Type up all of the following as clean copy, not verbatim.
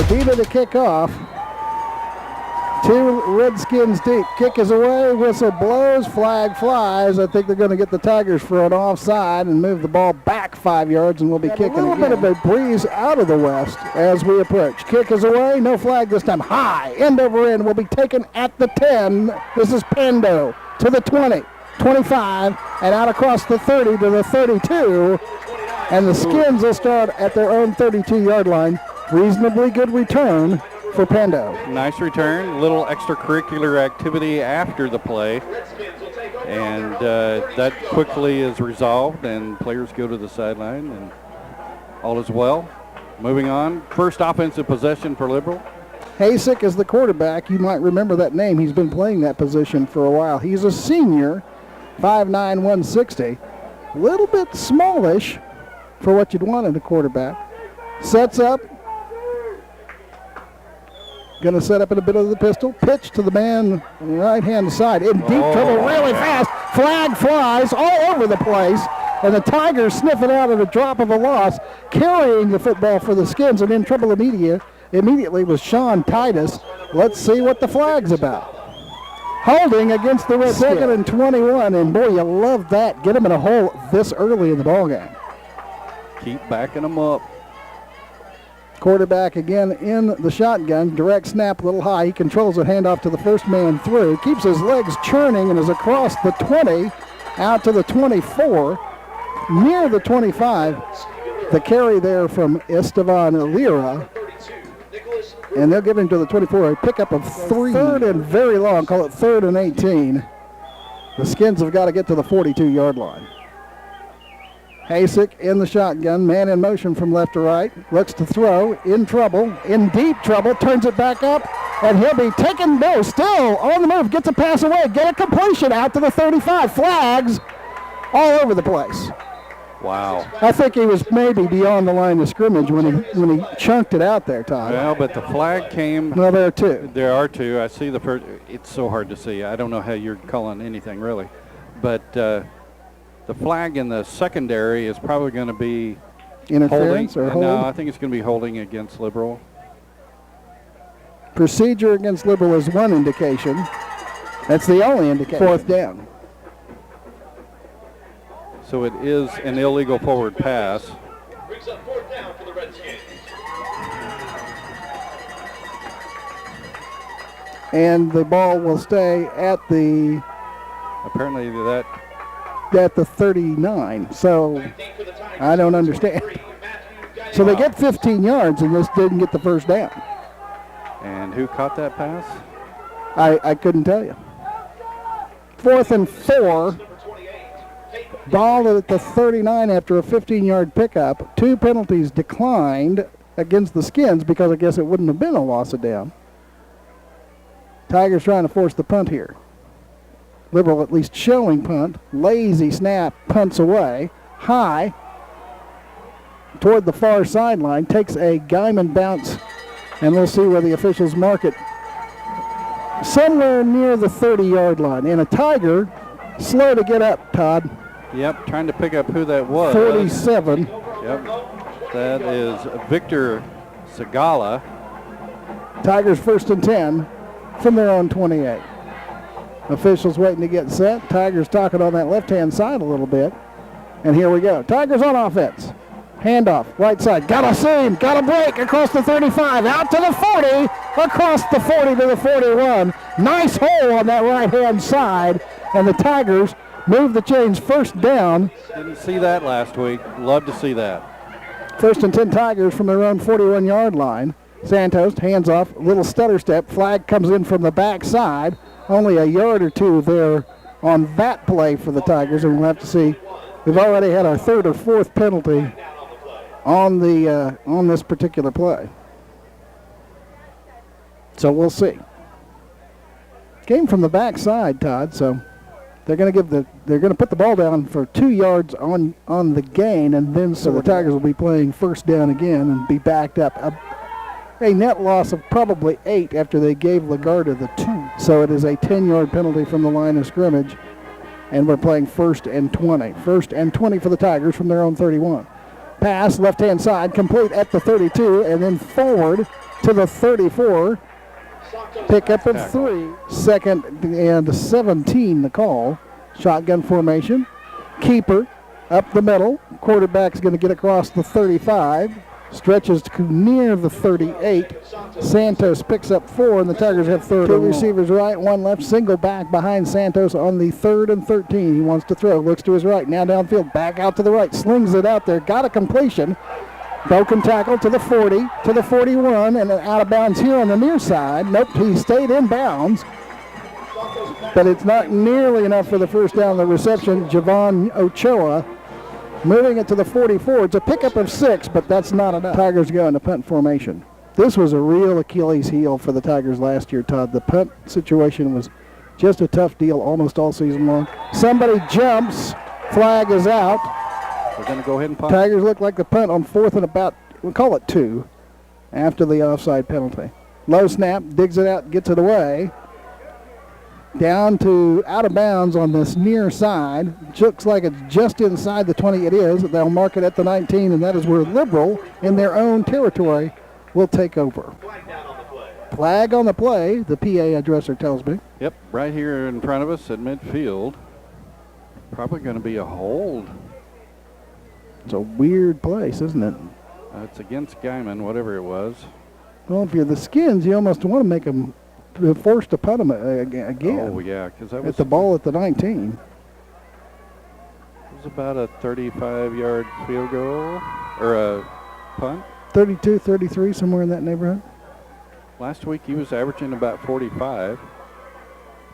Beat of the kickoff. 2 Redskins deep. Kick is away. Whistle blows. Flag flies. I think they're going to get the Tigers for an offside and move the ball back 5 yards, and we'll be kicking a little bit of a breeze out of the west as we approach. Kick is away. No flag this time. High. End over end will be taken at the 10. This is Pendo to the 20, 25, and out across the 30 to the 32. And the Skins will start at their own 32-yard line. Reasonably good return for Pendo. Nice return, little extracurricular activity after the play, and that quickly is resolved, and players go to the sideline, and all is well. Moving on, first offensive possession for Liberal. Hasek is the quarterback. You might remember that name. He's been playing that position for a while. He's a senior, 5'9", 160. A little bit smallish for what you'd want in a quarterback. Sets up. Going to set up in a bit of the pistol. Pitch to the man right-hand side. In deep trouble really fast. Flag flies all over the place. And the Tigers sniff it out at a drop of a loss. Carrying the football for the Skins, and in trouble immediately was Sean Titus. Let's see what the flag's about. Holding against the Redskins. 2nd and 21. And boy, you love that. Get them in a hole this early in the ballgame. Keep backing them up. Quarterback again in the shotgun. Direct snap a little high. He controls it. Handoff to the first man through. Keeps his legs churning and is across the 20 out to the 24. Near the 25. The carry there from Estevan Lira. And they'll give him to the 24. A pickup of 3. 3rd and very long. Call it 3rd and 18. The Skins have got to get to the 42-yard line. Hasek in the shotgun, man in motion from left to right, looks to throw, in trouble, in deep trouble, turns it back up, and he'll be taken, no, still on the move, gets a pass away, get a completion out to the 35, flags all over the place. Wow. I think he was maybe beyond the line of scrimmage when he chunked it out there, Todd. Well, but the flag came. No, there are 2. There are 2. I see the first. It's so hard to see. I don't know how you're calling anything really, but the flag in the secondary is probably going to be interference or hold? No, I think it's going to be holding against Liberal. Procedure against Liberal is one indication. That's the only indication. 4th down. So it is an illegal forward pass. Brings up 4th down for the Redskins. And the ball will stay at the. Apparently that. At the 39, so I don't understand. So they get 15 yards and this didn't get the first down. And who caught that pass? I couldn't tell you. 4th and 4. Ball at the 39 after a 15-yard pickup. 2 penalties declined against the Skins because I guess it wouldn't have been a loss of down. Tigers trying to force the punt here. Liberal at least showing punt. Lazy snap, punts away. High toward the far sideline. Takes a Guymon bounce, and we'll see where the officials mark it. Somewhere near the 30-yard line. And a Tiger slow to get up, Todd. Yep, trying to pick up who that was. 47. Yep, that is Victor Segala. Tigers 1st and 10 from their own 28. Officials waiting to get set. Tigers talking on that left-hand side a little bit. And here we go. Tigers on offense. Handoff, right side. Got a seam, got a break across the 35, out to the 40, across the 40 to the 41. Nice hole on that right-hand side. And the Tigers move the chains 1st down. Didn't see that last week. Love to see that. 1st and 10 Tigers from their own 41-yard line. Santos, hands off, little stutter step. Flag comes in from the backside. Only a yard or 2 there on that play for the Tigers, and we'll have to see. We've already had our 3rd or 4th penalty on this particular play. So we'll see. Came from the backside, Todd. So they're going to put the ball down for 2 yards on the gain, and then so the Tigers will be playing 1st down again and be backed up. A net loss of probably 8 after they gave Lagarda the 2. So it is a 10-yard penalty from the line of scrimmage, and we're playing 1st and 20. 1st and 20 for the Tigers from their own 31. Pass, left-hand side, complete at the 32, and then forward to the 34. Pickup of 3. 2nd and 17 the call. Shotgun formation. Keeper up the middle. Quarterback's going to get across the 35. Stretches to near the 38. Santos picks up 4, and the Tigers have 3rd. 2 receivers right, 1 left. Single back behind Santos on the 3rd and 13. He wants to throw. Looks to his right. Now downfield. Back out to the right. Slings it out there. Got a completion. Broken tackle to the 40, to the 41, and then out of bounds here on the near side. Nope, he stayed in bounds. But it's not nearly enough for the first down. The reception, Javon Ochoa. Moving it to the 44. It's a pickup of 6, but that's not enough. Tigers go into punt formation. This was a real Achilles heel for the Tigers last year, Todd. The punt situation was just a tough deal almost all season long. Somebody jumps. Flag is out. We're going to go ahead and punt. Tigers look like the punt on 4th and about, we'll call it 2, after the offside penalty. Low snap, digs it out, gets it away. Down to out of bounds on this near side. Looks like it's just inside the 20. It is. They'll mark it at the 19, and that is where Liberal, in their own territory, will take over. Flag on the play, the PA addresser tells me. Yep, right here in front of us at midfield. Probably going to be a hold. It's a weird place, isn't it? It's against Guymon, whatever it was. Well, if you're the Skins, you almost want to make them forced to punt them again. Oh, yeah, because that was at the ball at the 19. It was about a 35-yard field goal, or a punt. 32, 33, somewhere in that neighborhood. Last week he was averaging about 45.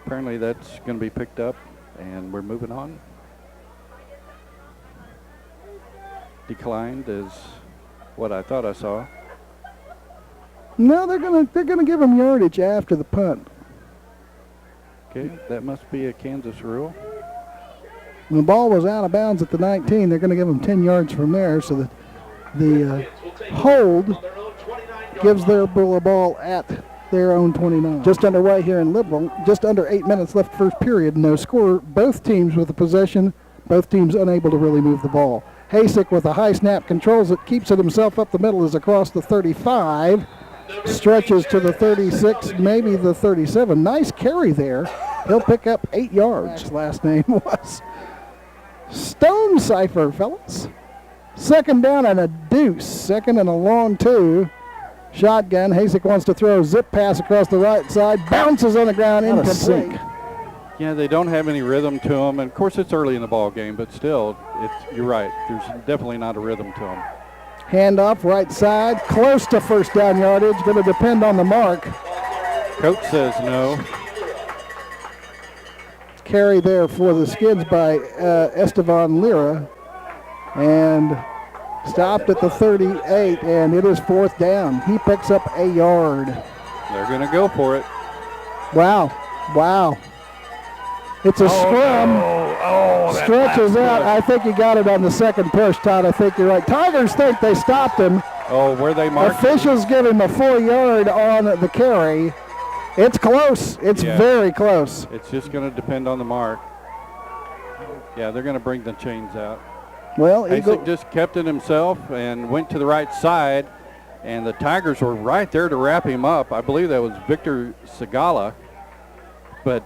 Apparently that's going to be picked up, and we're moving on. Declined is what I thought I saw. No, they're gonna give him yardage after the punt. Okay, that must be a Kansas rule. When the ball was out of bounds at the 19, they're going to give him 10 yards from there, so that the hold gives their ball at their own 29. Just underway here in Liberal. Just under 8 minutes left first period. No score. Both teams with the possession. Both teams unable to really move the ball. Hasek with a high snap controls it, keeps it himself up the middle, is across the 35. Stretches to the 36, maybe the 37. Nice carry there. He'll pick up 8 yards. His last name was Stone Cipher, fellas. 2nd down and a deuce. 2nd and a long 2. Shotgun. Hasek wants to throw a zip pass across the right side. Bounces on the ground, incomplete. Yeah, they don't have any rhythm to them. And, of course, it's early in the ball game, but still, you're right. There's definitely not a rhythm to them. Handoff, right side, close to first down yardage. Going to depend on the mark. Coach says no. Carry there for the Skins by Estevan Lira. And stopped at the 38, and it is 4th down. He picks up a yard. They're going to go for it. Wow. It's a scrum. Stretches out. I think he got it on the 2nd push, Todd. I think you're right. Tigers think they stopped him. Oh, where they marked? Officials give him a 4 yard on the carry. It's close. It's very close. It's just going to depend on the mark. Yeah, they're going to bring the chains out. Well, Hasek just kept it himself and went to the right side, and the Tigers were right there to wrap him up. I believe that was Victor Segala, but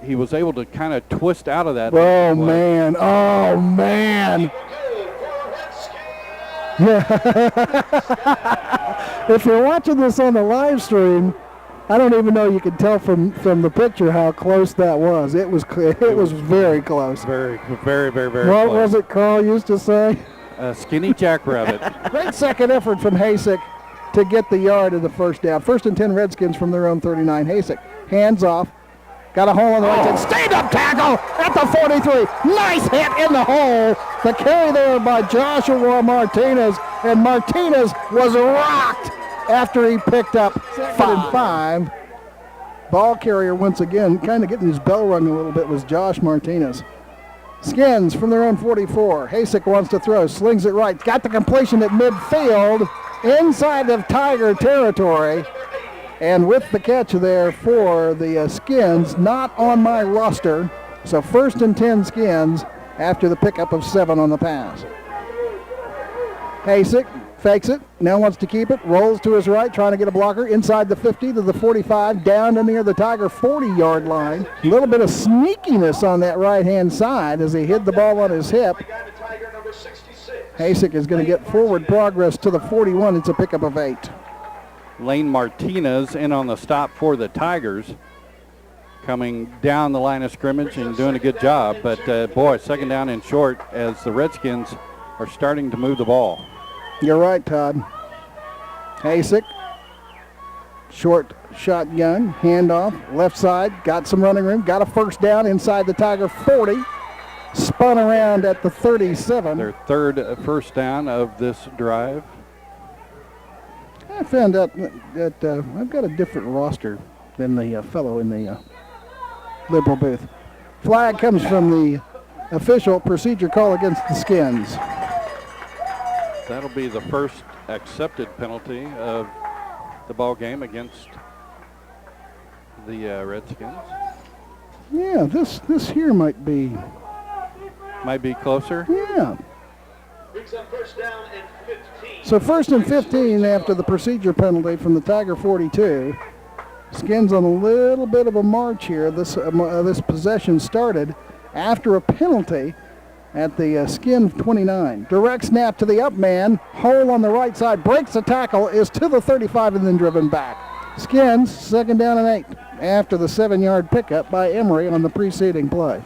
he was able to kind of twist out of that. Oh, man. Yeah. If you're watching this on the live stream, I don't even know you can tell from the picture how close that was. It was very close. Very what close. Was it Carl used to say? Skinny jackrabbit. Great second effort from Hasek to get the yard of the first down. 1st and 10 Redskins from their own 39. Hasek hands off. Got a hole in the right side. Stayed up tackle at the 43. Nice hit in the hole. The carry there by Joshua Martinez. And Martinez was rocked after he picked up 2nd and 5. Ball carrier once again, kind of getting his bell rung a little bit, was Josh Martinez. Skins from their own 44. Hasek wants to throw, slings it right. Got the completion at midfield, inside of Tiger territory. And with the catch there for the Skins, not on my roster. So 1st and 10 Skins after the pickup of 7 on the pass. Hasek fakes it, now wants to keep it, rolls to his right, trying to get a blocker inside the 50 to the 45, down to near the Tiger 40-yard line. A little bit of sneakiness on that right-hand side as he hid the ball on his hip. Hasek is going to get forward progress to the 41. It's a pickup of 8. Lane Martinez in on the stop for the Tigers, coming down the line of scrimmage and doing a good job. But, boy, second down and short as the Redskins are starting to move the ball. You're right, Todd. Hasek, short shotgun, handoff, left side, got some running room, got a first down inside the Tiger 40, spun around at the 37. Their third first down of this drive. I found out that I've got a different roster than the fellow in the Liberal booth. Flag comes from the official, procedure call against the Skins. That'll be the first accepted penalty of the ball game against the Redskins. Yeah, this here might be closer. Yeah. Brings up first down and 15. So first and 15 after the procedure penalty from the Tiger 42. Skins on a little bit of a march here. This possession started after a penalty at the Skin 29. Direct snap to the up man. Hole on the right side. Breaks the tackle. Is to the 35 and then driven back. Skins second down and 8 after the 7-yard pickup by Emery on the preceding play.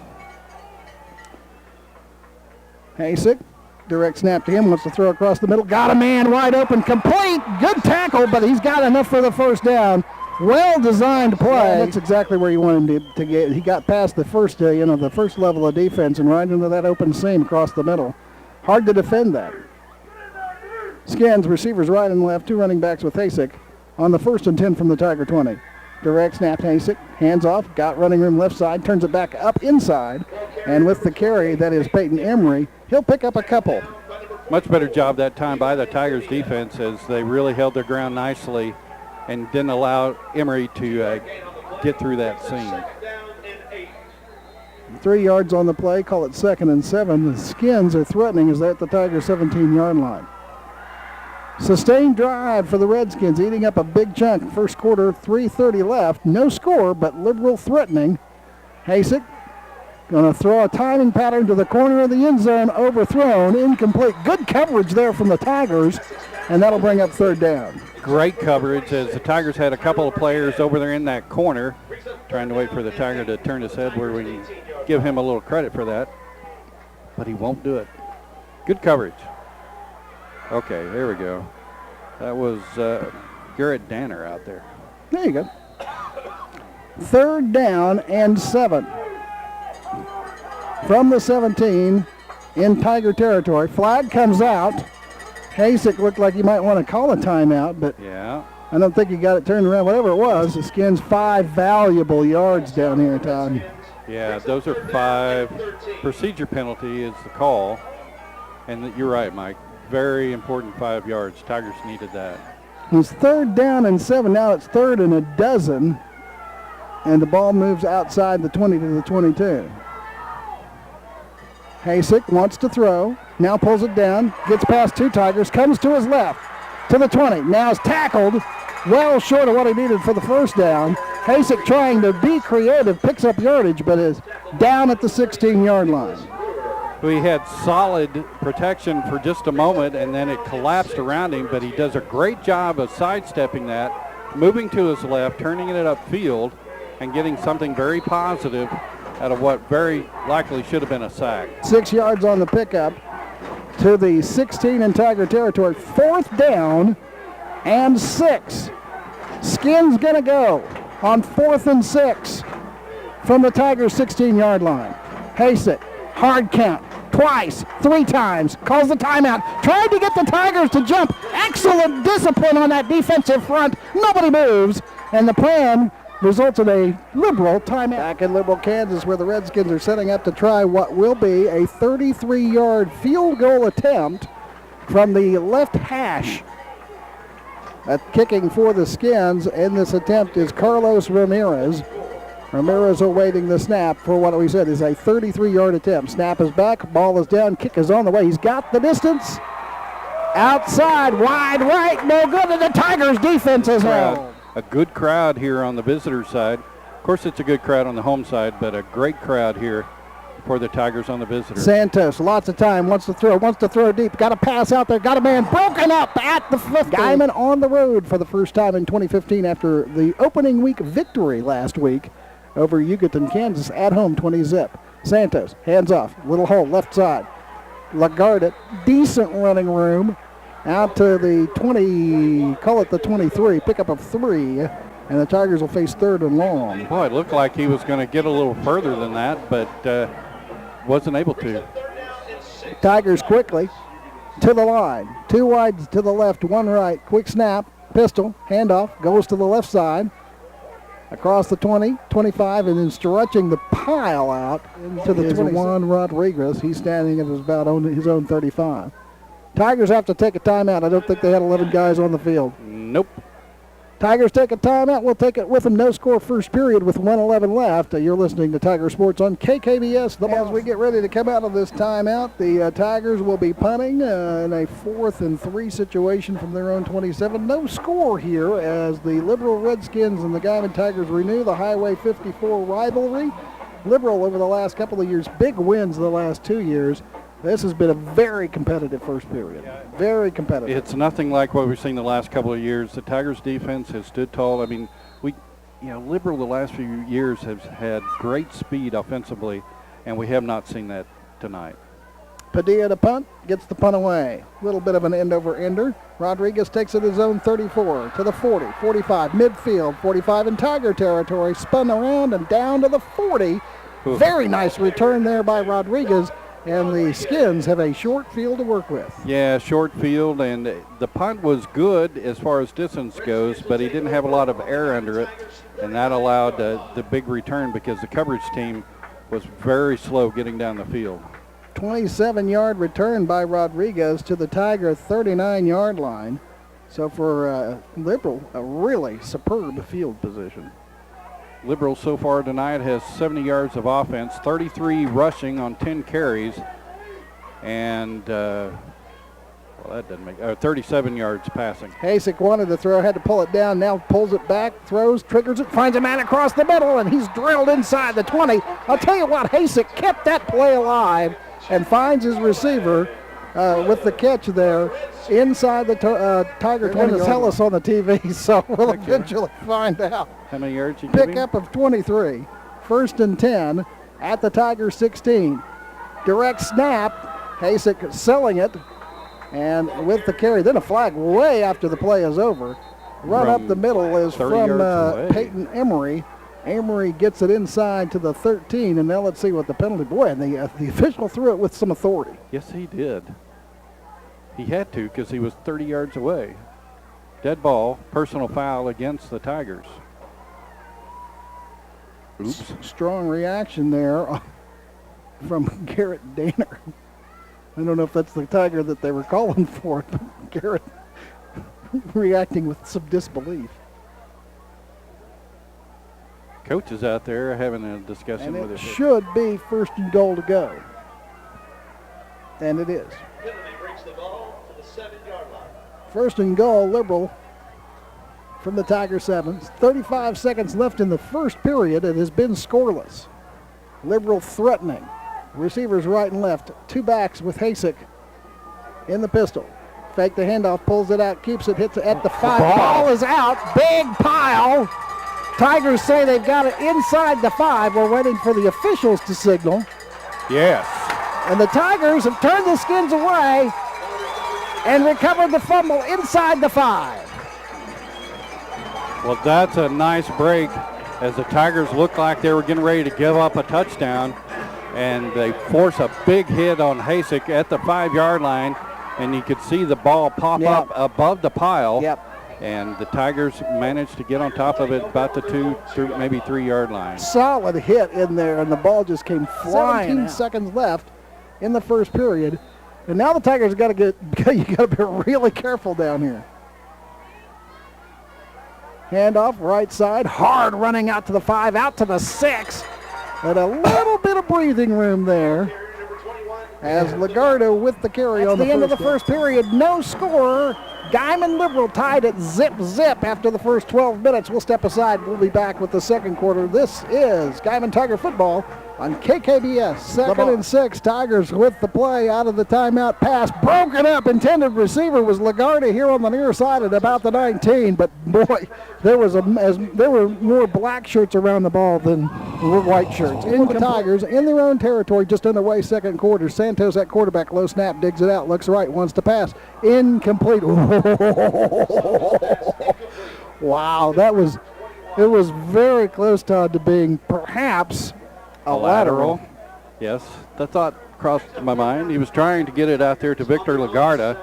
Hasek, direct snap to him. Wants to throw across the middle. Got a man wide open. Complete. Good tackle, but he's got enough for the first down. Well-designed play. Yeah, that's exactly where you want him to get. He got past the first, the first level of defense and right into that open seam across the middle. Hard to defend that. Skins, receivers right and left, 2 running backs with Hasek on the 1st and 10 from the Tiger 20. Direct snap to Hasek, hands off, got running room left side, turns it back up inside, and with the carry, that is Peyton Emery, he'll pick up a couple. Much better job that time by the Tigers defense as they really held their ground nicely and didn't allow Emery to get through that seam. 3 yards on the play, call it 2nd and 7. The Skins are threatening as they're at the Tiger 17-yard line. Sustained drive for the Redskins, eating up a big chunk. First quarter, 3:30 left. No score, but Liberal threatening. Hasek going to throw a timing pattern to the corner of the end zone, overthrown, incomplete. Good coverage there from the Tigers, and that'll bring up 3rd down. Great coverage as the Tigers had a couple of players over there in that corner trying to wait for the Tiger to turn his head where we can give him a little credit for that, but he won't do it. Good coverage. Okay, there we go. That was Garrett Danner out there. There you go. 3rd down and 7. From the 17 in Tiger territory. Flag comes out. Hasek looked like he might want to call a timeout, but yeah, I don't think he got it turned around. Whatever it was, the Skins 5 valuable yards down here, Todd. Yeah, those are 5. Procedure penalty is the call. And you're right, Mike. Very important 5 yards. Tigers needed that. It's 3rd down and 7. Now it's 3rd and a dozen. And the ball moves outside the 20 to the 22. Hasek wants to throw. Now pulls it down. Gets past 2 Tigers. Comes to his left. To the 20. Now is tackled. Well short of what he needed for the first down. Hasek trying to be creative. Picks up yardage, but is down at the 16-yard line. We had solid protection for just a moment, and then it collapsed around him, but he does a great job of sidestepping that, moving to his left, turning it upfield, and getting something very positive out of what very likely should have been a sack. 6 yards on the pickup to the 16 in Tiger territory. 4th down and 6. Skins going to go on 4th and 6 from the Tigers' 16-yard line. Hasek, hard count. Twice, 3 times, calls the timeout, tried to get the Tigers to jump. Excellent discipline on that defensive front. Nobody moves, and the plan results in a Liberal timeout. Back in Liberal, Kansas, where the Redskins are setting up to try what will be a 33-yard field goal attempt from the left hash. Kicking for the Skins in this attempt is Carlos Ramirez. Ramirez awaiting the snap for what we said is a 33-yard attempt. Snap is back, ball is down, kick is on the way. He's got the distance Outside, wide right, no good, and the Tigers defense is held. A good crowd here on the visitor side. Of course, it's a good crowd on the home side, but a great crowd here for the Tigers on the visitor. Santos, lots of time, wants to throw deep. Got a pass out there, got a man broken up at the 50. Guymon on the road for the first time in 2015 after the opening week victory last week over Yucatan, Kansas, at home, 20-zip. Santos, hands off, little hole, left side. Lagarde, decent running room, out to the 20, call it the 23, pickup of 3, and the Tigers will face 3rd and long. Boy, it looked like he was going to get a little further than that, but wasn't able to. Tigers quickly to the line. 2 wides to the left, 1 right. Quick snap, pistol, handoff, goes to the left side. Across the 20, 25, and then stretching the pile out into the 21, Rodriguez. He's standing at about his own 35. Tigers have to take a timeout. I don't think they had 11 guys on the field. Nope. Tigers take a timeout. We'll take it with them. No score first period with 1:11 left. You're listening to Tiger Sports on KKBS. As we get ready to come out of this timeout, the Tigers will be punting in a 4th and 3 situation from their own 27. No score here as the Liberal Redskins and the Guymon Tigers renew the Highway 54 rivalry. Liberal over the last couple of years, big wins the last 2 years. This has been a very competitive first period. Very competitive. It's nothing like what we've seen the last couple of years. The Tigers defense has stood tall. I mean, Liberal the last few years has had great speed offensively, and we have not seen that tonight. Padilla to punt, gets the punt away. A little bit of an end-over-ender. Rodriguez takes it his own 34 to the 40, 45, midfield, 45 in Tiger territory, spun around and down to the 40. Oof. Very nice return there by Rodriguez. And the Skins have a short field to work with. Yeah, short field, and the punt was good as far as distance goes, but he didn't have a lot of air under it, and that allowed the big return because the coverage team was very slow getting down the field. 27-yard return by Rodriguez to the Tiger 39-yard line. So for Liberal, a really superb field position. Liberal so far tonight has 70 yards of offense, 33 rushing on 10 carries, and that doesn't make 37 yards passing. Hasek wanted to throw, had to pull it down, now pulls it back, throws, triggers it, finds a man across the middle, and he's drilled inside the 20. I'll tell you what, Hasek kept that play alive and finds his receiver with the catch there inside the Tiger 20. They're tell us on the TV, so we'll eventually find out. How many yards you giving? Pickup of 23. 1st and 10 at the Tiger 16. Direct snap. Hasek selling it. And with the carry, then a flag way after the play is over. Run up the middle is from Peyton Emery. Emery gets it inside to the 13, and now let's see what the penalty. Boy, and the official threw it with some authority. Yes, he did. He had to because he was 30 yards away. Dead ball, personal foul against the Tigers. Oops. Strong reaction there from Garrett Danner. I don't know if that's the Tiger that they were calling for, but Garrett reacting with some disbelief. Coach is out there having a discussion with it. It Should be 1st and goal to go. And it is. Penalty brings the ball to the 7-yard line. 1st and goal, Liberal from the Tiger 7. 35 seconds left in the first period. It has been scoreless. Liberal threatening. Receivers right and left. 2 backs with Hasek in the pistol. Fake the handoff, pulls it out, keeps it, hits it at the 5. Ball is out. Big pile. Tigers say they've got it inside the 5. We're waiting for the officials to signal. Yes. And the Tigers have turned the Skins away and recovered the fumble inside the 5. Well, that's a nice break as the Tigers looked like they were getting ready to give up a touchdown, and they force a big hit on Hasek at the 5-yard line, and you could see the ball pop up above the pile. Yep. And the Tigers managed to get on top of it about the 2, maybe 3-yard line. Solid hit in there, and the ball just came flying. 17 seconds left in the first period, and now the Tigers got to you got to be really careful down here. Handoff right side, hard running out to the 5, out to the 6, and a little bit of breathing room there. Number 21, as Lagardo with the carry on the end of the first period. No score. Guymon Liberal tied at 0-0 after the first 12 minutes. We'll step aside. We'll be back with the second quarter. This is Guymon Tiger football on KKBS. Second and 6. Tigers with the play out of the timeout pass. Broken up. Intended receiver was Lagarde here on the near side at about the 19. But boy, there were more black shirts around the ball than white shirts. In the Tigers in their own territory, just underway second quarter. Santos at quarterback. Low snap. Digs it out. Looks right. Wants to pass. Incomplete. Wow, it was very close, Todd, to being perhaps a lateral. Yes, that thought crossed my mind. He was trying to get it out there to Victor Lagarda,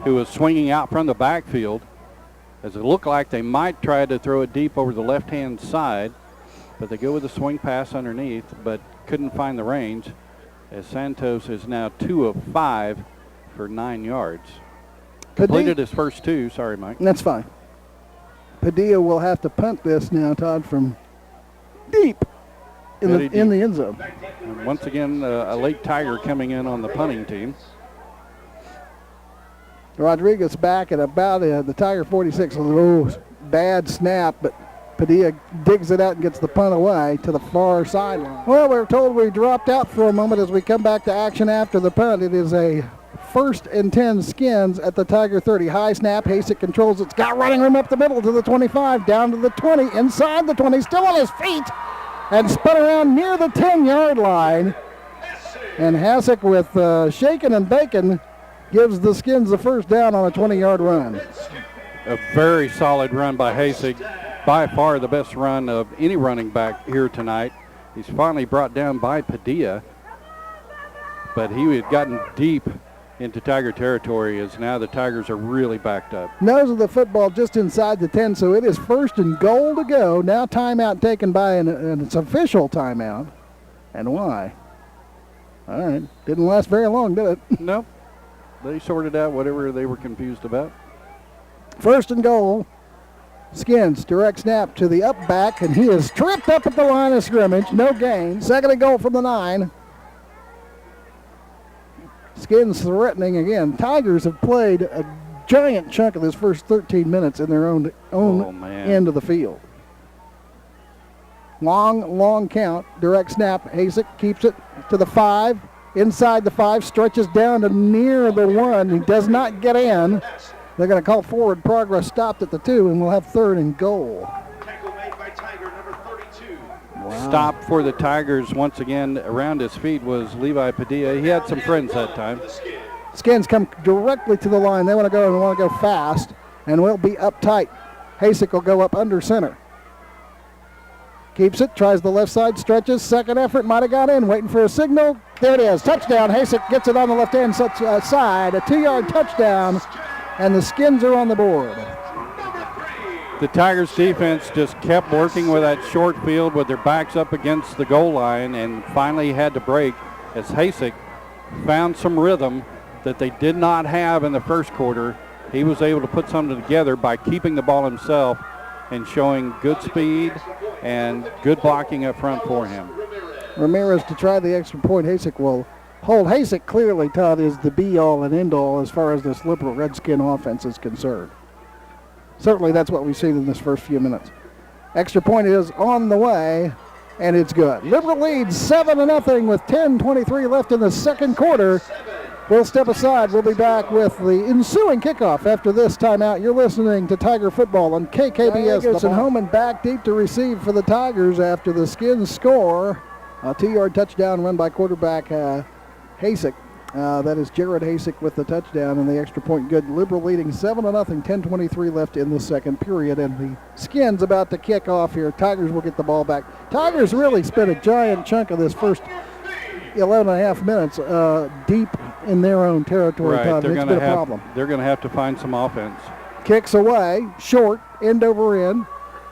who was swinging out from the backfield, as it looked like they might try to throw it deep over the left-hand side, but they go with a swing pass underneath, but couldn't find the range, as Santos is now 2 of 5 for 9 yards. Completed his first 2. Sorry, Mike. That's fine. Padilla will have to punt this now, Todd, from deep in the end zone. And once again, a late Tiger coming in on the punting team. Rodriguez back at about the Tiger 46. A little bad snap, but Padilla digs it out and gets the punt away to the far sideline. Well, we're told we dropped out for a moment as we come back to action after the punt. It is a 1st and 10 Skins at the Tiger 30. High snap. Hasek controls it. Got running room up the middle to the 25, down to the 20, inside the 20, still on his feet, and spun around near the 10-yard line. And Hasek with shaking and bacon gives the Skins the first down on a 20-yard run. A very solid run by Hasek. By far the best run of any running back here tonight. He's finally brought down by Padilla, but he had gotten deep into Tiger territory, as now the Tigers are really backed up. Nose of the football just inside the 10, so it is 1st and goal to go. Now timeout taken by and it's official timeout. And why? All right, didn't last very long, did it? Nope. They sorted out whatever they were confused about. 1st and goal. Skins, direct snap to the up back, and he is tripped up at the line of scrimmage. No gain. 2nd and goal from the 9. Skins threatening again. Tigers have played a giant chunk of this first 13 minutes in their own end of the field. Long count. Direct snap. Hasek keeps it to the 5. Inside the 5. Stretches down to near the 1. He does not get in. They're going to call forward progress stopped at the 2, and we'll have 3rd and goal. Tackle made by Tiger, number 32. Wow. Stop for the Tigers once again. Around his feet was Levi Padilla. He had some friends that time. Skins come directly to the line. They want to go fast, and will be up tight. Hasek will go up under center. Keeps it, tries the left side, stretches. 2nd effort, might have got in, waiting for a signal. There it is, touchdown. Hasek gets it on the left-hand side, a 2-yard touchdown, and the Skins are on the board. The Tigers defense just kept working with that short field with their backs up against the goal line, and finally had to break as Hasek found some rhythm that they did not have in the first quarter. He was able to put something together by keeping the ball himself and showing good speed and good blocking up front for him. Ramirez to try the extra point. Hasek will hold. Hasek clearly, Todd, is the be-all and end-all as far as this Liberal Redskin offense is concerned. Certainly that's what we've seen in this first few minutes. Extra point is on the way, and it's good. Liberal leads 7-0 with 10:23 left in the second quarter. We'll step aside. We'll be back with the ensuing kickoff after this timeout. You're listening to Tiger Football on KKBS. Gibson home and back deep to receive for the Tigers after the Skins score. A 2-yard touchdown run by quarterback Hasek. That is Jared Hasek with the touchdown and the extra point good. Liberal leading 7-0, 10:23 left in the second period, and the Skins about to kick off here. Tigers will get the ball back. Tigers really spent a giant chunk of this first 11 and a half minutes deep in their own territory. Right, Todd. It's been a problem. They're going to have to find some offense. Kicks away, short, end over end.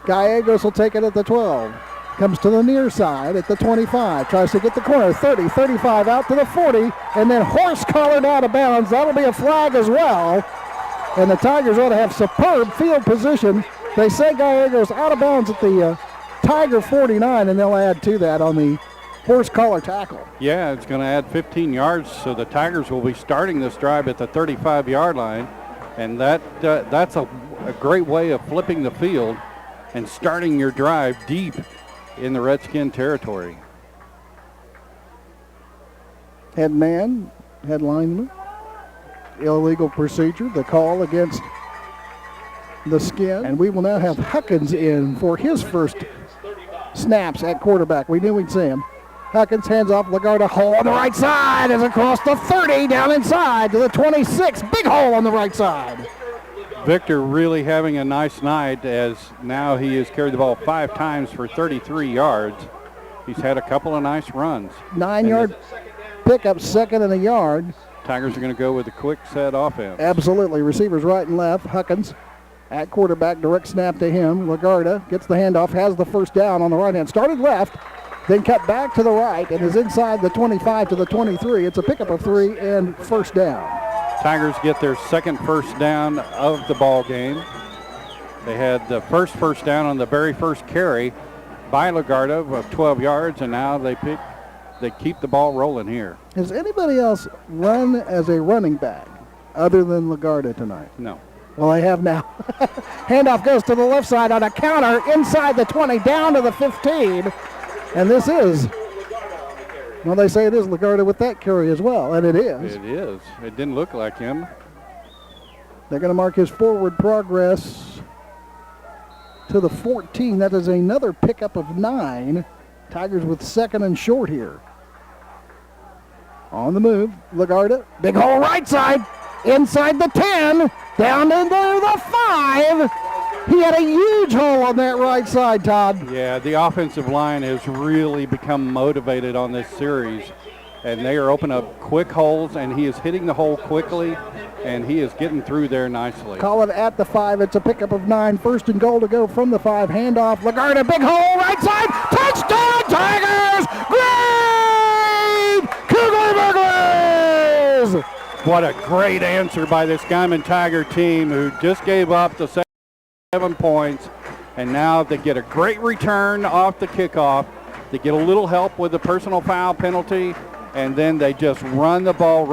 Gallegos will take it at the 12. Comes to the near side at the 25. Tries to get the corner. 30, 35, out to the 40. And then horse-collared out of bounds. That'll be a flag as well. And the Tigers ought to have superb field position. They say Gallegos out of bounds at the Tiger 49, and they'll add to that on the horse collar tackle. Yeah, it's going to add 15 yards, so the Tigers will be starting this drive at the 35-yard line, and that's a great way of flipping the field and starting your drive deep in the Redskin territory. Head man, head lineman, illegal procedure, the call against the Skin. And we will now have Huckins in for his first snaps at quarterback. We knew we'd see him. Huckins hands off Lagarda, hole on the right side as across the 30, down inside to the 26, big hole on the right side. Victor really having a nice night, as now he has carried the ball 5 times for 33 yards. He's had a couple of nice runs. 9-yard pickup, second and a yard. Tigers are going to go with a quick set offense. Absolutely. Receivers right and left. Huckins at quarterback, direct snap to him. Lagarda gets the handoff, has the first down on the right hand. Started left, then cut back to the right, and is inside the 25 to the 23. It's a pickup of 3 and first down. Tigers get their second first down of the ball game. They had the first down on the very first carry by Lagarda of 12 yards, and now they keep the ball rolling here. Has anybody else run as a running back other than Lagarda tonight? No. Well, they have now. Handoff goes to the left side on a counter inside the 20, down to the 15. And this is, well, they say it is Lagarda with that carry as well, and it is. It is. It didn't look like him. They're going to mark his forward progress to the 14. That is another pickup of 9. Tigers with second and short here. On the move, Lagarda, big hole right side, inside the 10, down into the 5. He had a huge hole on that right side, Todd. Yeah, the offensive line has really become motivated on this series, and they are opening up quick holes, and he is hitting the hole quickly, and he is getting through there nicely. Call it at the 5. It's a pickup of 9. First and goal to go from the 5. Handoff. Lagarda, big hole, right side. Touchdown, Tigers! Great! Cougar Burglars! What a great answer by this Guymon Tiger team, who just gave up the 7 points, and now they get a great return off the kickoff. They get a little help with the personal foul penalty, and then they just run the ball,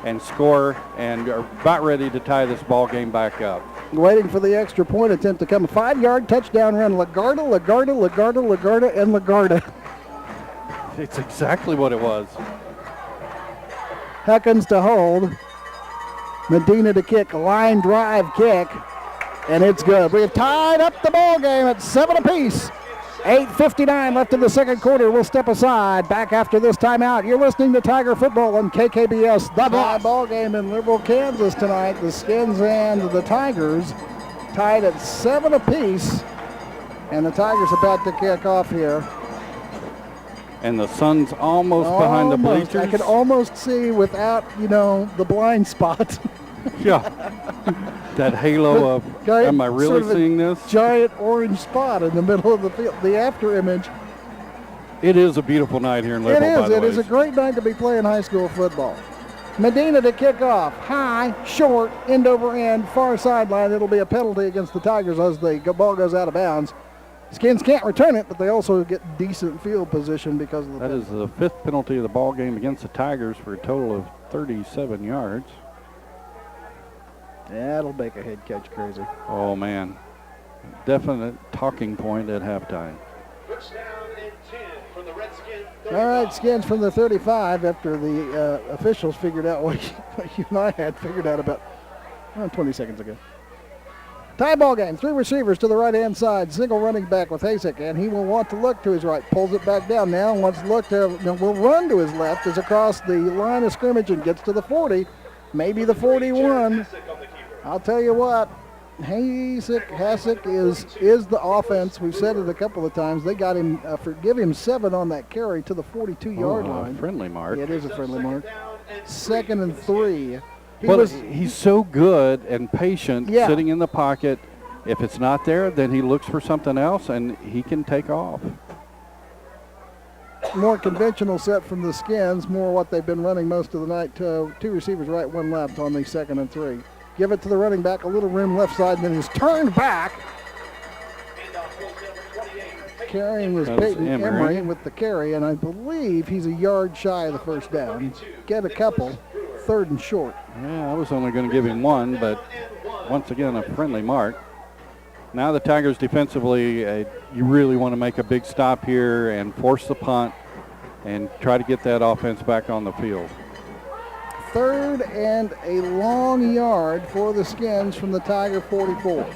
and score, and are about ready to tie this ball game back up. Waiting for the extra point attempt to come. A 5-yard touchdown run. Lagarda, and Lagarda. It's exactly what it was. Huckins to hold. Medina to kick, line drive kick, and it's good. We have tied up the ball game at 7 apiece. 8:59 left in the second quarter. We'll step aside. Back after this timeout. You're listening to Tiger Football on KKBS. The ball game in Liberal, Kansas tonight. The Skins and the Tigers tied at 7 apiece, and the Tigers about to kick off here. And the sun's almost behind the bleachers. I can almost see without, the blind spot. Yeah. That halo of, am I really seeing this? Giant orange spot in the middle of the field. The after image. It is a beautiful night here in Liberal, by the way. It is a great night to be playing high school football. Medina to kick off. High, short, end over end, far sideline. It'll be a penalty against the Tigers as the ball goes out of bounds. Skins can't return it, but they also get decent field position because of the penalty. That is the 5th penalty of the ball game against the Tigers for a total of 37 yards. That'll make a head coach crazy. Oh, man. Definite talking point at halftime. Touchdown and 10 from the Redskins. All right, Skins from the 35 after the officials figured out what you and I had figured out about 20 seconds ago. Tie ball game. 3 receivers to the right-hand side. Single running back with Hasek, and he will want to look to his right. Pulls it back down now. Wants to look to, will run to his left. Is across the line of scrimmage and gets to the 40. Maybe the 41. I'll tell you what. Hasek is the offense. We've said it a couple of times. They got him, give him 7 on that carry to the 42-yard line. Friendly mark. Yeah, it is a friendly mark. 2nd and 3. He's so good and patient sitting in the pocket. If it's not there, then he looks for something else, and he can take off. More conventional set from the Skins, more what they've been running most of the night. 2 receivers right, 1 left on the 2nd and 3. Give it to the running back, a little room left side, and then he's turned back. Carrying was Peyton Emery with the carry, and I believe he's a yard shy of the first down. Get a couple, 3rd and short. Yeah, I was only going to give him one, but once again, a friendly mark. Now the Tigers defensively, you really want to make a big stop here and force the punt and try to get that offense back on the field. 3rd and a long yard for the Skins from the Tiger 44.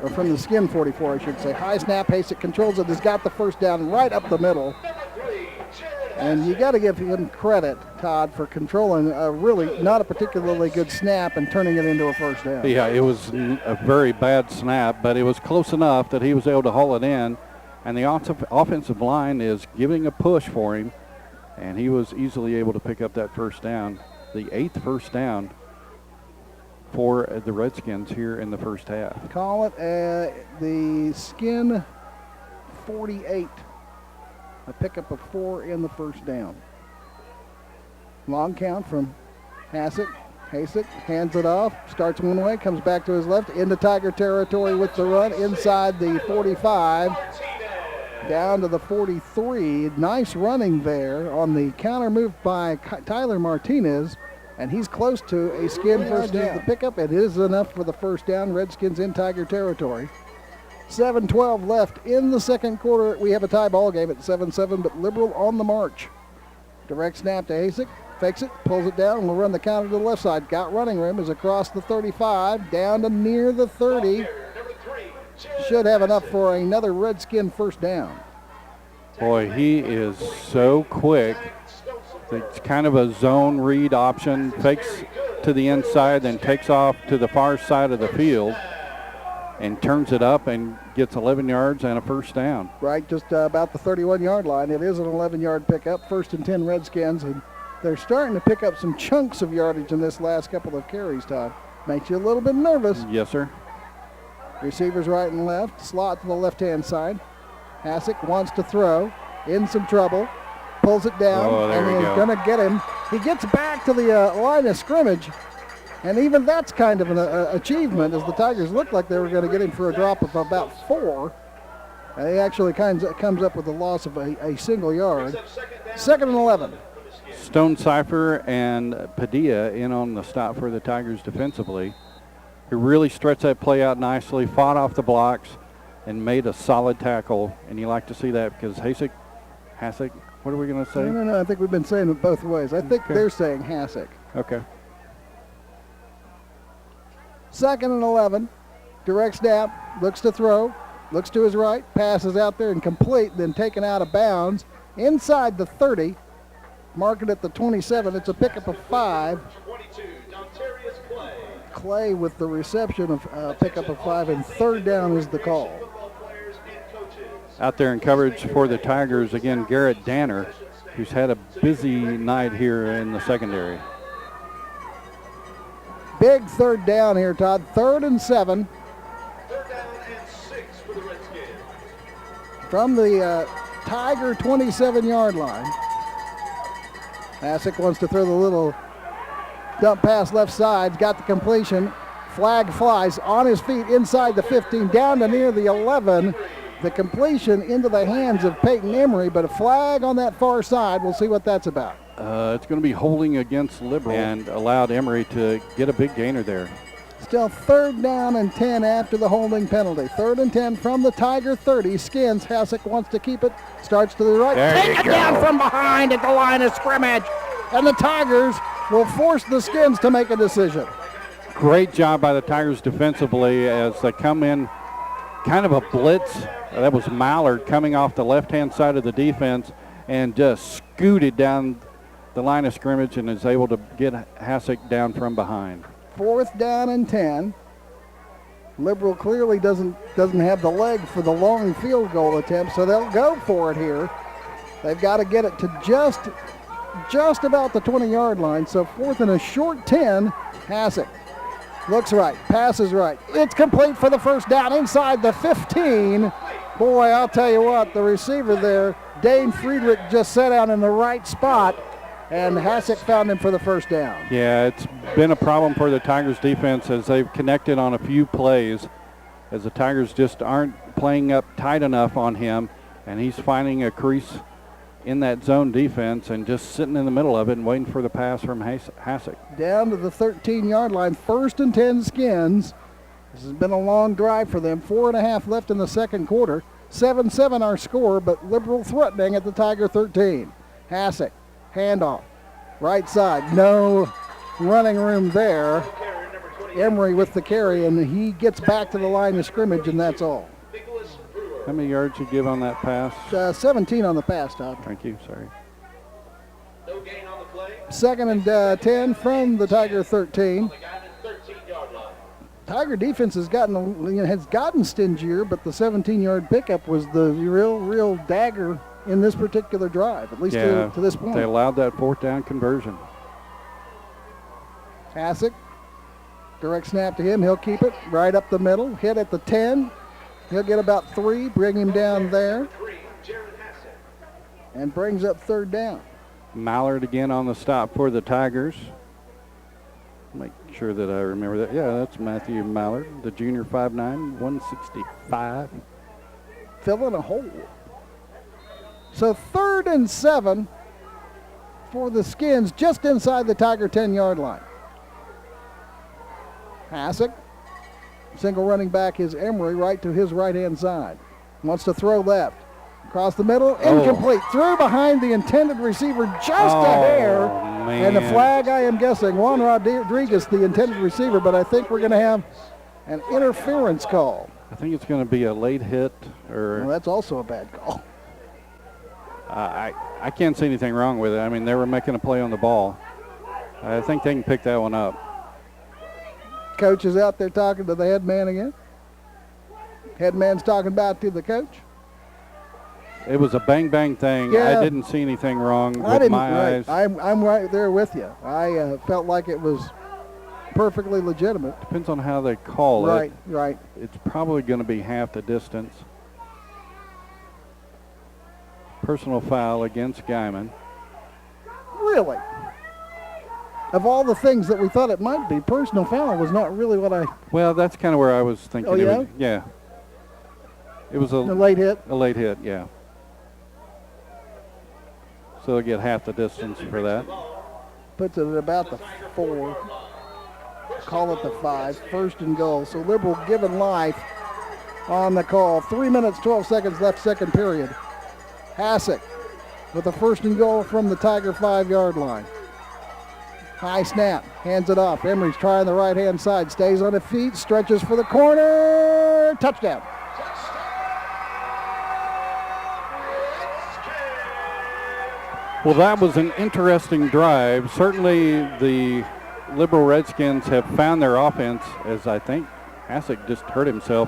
Or from the Skin 44, I should say. High snap, Hasek controls it, has got the first down right up the middle. And you got to give him credit, Todd, for controlling a really not a particularly good snap and turning it into a first down. Yeah, it was a very bad snap, but it was close enough that he was able to haul it in. And the offensive line is giving a push for him, and he was easily able to pick up that first down, the 8th first down for the Redskins here in the first half. Call it the Skin 48. A pickup of 4 in the first down. Long count from Hasek. Hasek hands it off, starts one way, comes back to his left, into Tiger territory with the run inside the 45, down to the 43. Nice running there on the counter move by Tyler Martinez, and he's close to a Skin first down. The pickup, it is enough for the first down. Redskins in Tiger territory. 7:12 left in the second quarter. We have a tie ball game at 7-7, but Liberal on the march. Direct snap to Hasek. Fakes it, pulls it down, and will run the counter to the left side. Got running room, is across the 35, down to near the 30. Should have enough for another Redskin first down. Boy, he is so quick. It's kind of a zone read option. Fakes to the inside, then takes off to the far side of the field and turns it up and gets 11 yards and a first down. Right, just about the 31-yard line. It is an 11-yard pickup, 1st and 10 Redskins, and they're starting to pick up some chunks of yardage in this last couple of carries, Todd. Makes you a little bit nervous. Yes, sir. Receivers right and left, slot to the left-hand side. Hasek wants to throw, in some trouble, pulls it down, and he's going to get him. He gets back to the line of scrimmage. And even that's kind of an achievement, as the Tigers looked like they were going to get him for a drop of about 4. And he actually comes up with a loss of a single yard. 2nd and 11. Stone Cipher and Padilla in on the stop for the Tigers defensively. He really stretched that play out nicely, fought off the blocks, and made a solid tackle. And you like to see that because Hasek, what are we going to say? No, I think we've been saying it both ways. I think they're saying Hasek. Okay. 2nd and 11, direct snap, looks to throw, looks to his right, passes out there and complete, then taken out of bounds inside the 30, marking at the 27. It's a pickup of 5. Clay with the reception of pickup of 5, and 3rd down is the call. Out there in coverage for the Tigers, again, Garrett Danner, who's had a busy night here in the secondary. Big 3rd down here, Todd. 3rd and 7. 3rd down and 6 for the Redskins. From the Tiger 27-yard line. Hasek wants to throw the little dump pass left side. Got the completion. Flag flies on his feet inside the 15, down to near the 11. The completion into the hands of Peyton Emery, but a flag on that far side. We'll see what that's about. It's going to be holding against Liberal and allowed Emery to get a big gainer there. Still 3rd down and 10 after the holding penalty. 3rd and 10 from the Tiger 30. Skins. Hasek wants to keep it. Starts to the right. Take it down from behind at the line of scrimmage. And the Tigers will force the Skins to make a decision. Great job by the Tigers defensively as they come in kind of a blitz. That was Mallard coming off the left-hand side of the defense and just scooted down the line of scrimmage and is able to get Hasek down from behind. 4th down and 10. Liberal clearly doesn't have the leg for the long field goal attempt, so they'll go for it here. They've got to get it to just about the 20-yard line, so 4th and a short 10. Hasek looks right, passes right. It's complete for the first down inside the 15. Boy, I'll tell you what, the receiver there, Dane Friedrich, just set out in the right spot, and Hasek found him for the first down. Yeah, it's been a problem for the Tigers defense as they've connected on a few plays, as the Tigers just aren't playing up tight enough on him. And he's finding a crease in that zone defense and just sitting in the middle of it and waiting for the pass from Hassick. Down to the 13-yard line, 1st and 10 Skins. This has been a long drive for them. 4.5 left in the second quarter. 7-7 our score, but Liberal threatening at the Tiger 13. Hassick, handoff, right side. No running room there. Emery with the carry, and he gets back to the line of scrimmage, and that's all. How many yards you give on that pass? 17 on the pass, Todd. Thank you, sorry. No gain on the play. 2nd and 10 from the Tiger 13. The guy at the 13-yard line. Tiger defense has gotten stingier, but the 17-yard pickup was the real dagger in this particular drive, at least to this point. They allowed that 4th down conversion. Hassick, direct snap to him. He'll keep it right up the middle. Hit at the 10. He'll get about 3, bring him down there, and brings up 3rd down. Mallard again on the stop for the Tigers. Make sure that I remember that. Yeah, that's Matthew Mallard, the junior, 5'9", 165. Filling a hole. So 3rd and 7 for the Skins just inside the Tiger 10-yard line. Hassick, single running back is Emery, right to his right-hand side. Wants to throw left. Across the middle, incomplete. Through behind the intended receiver, just a hair. Man. And the flag, I am guessing, Juan Rodriguez, the intended receiver, but I think we're going to have an interference call. I think it's going to be a late hit. Well, that's also a bad call. I can't see anything wrong with it. I mean, they were making a play on the ball. I think they can pick that one up. Coach is out there talking to the head man again. Head man's talking about to the coach. It was a bang-bang thing. Yeah. I didn't see anything wrong with my eyes. I'm right there with you. I felt like it was perfectly legitimate. Depends on how they call it. Right. It's probably going to be half the distance. Personal foul against Guymon. Really? Of all the things that we thought it might be, personal foul was not really what I... Well, that's kind of where I was thinking. Oh, yeah? Yeah. It was a late hit? A late hit, yeah. So they'll get half the distance for that. Puts it at about the 4. Call it the 5. 1st and goal. So Liberal given life on the call. 3 minutes, 12 seconds left, second period. Hassick with a 1st and goal from the Tiger 5-yard line. High snap, hands it off. Emery's trying the right-hand side, stays on his feet, stretches for the corner. Touchdown. Well, that was an interesting drive. Certainly the Liberal Redskins have found their offense, as I think Hassick just hurt himself.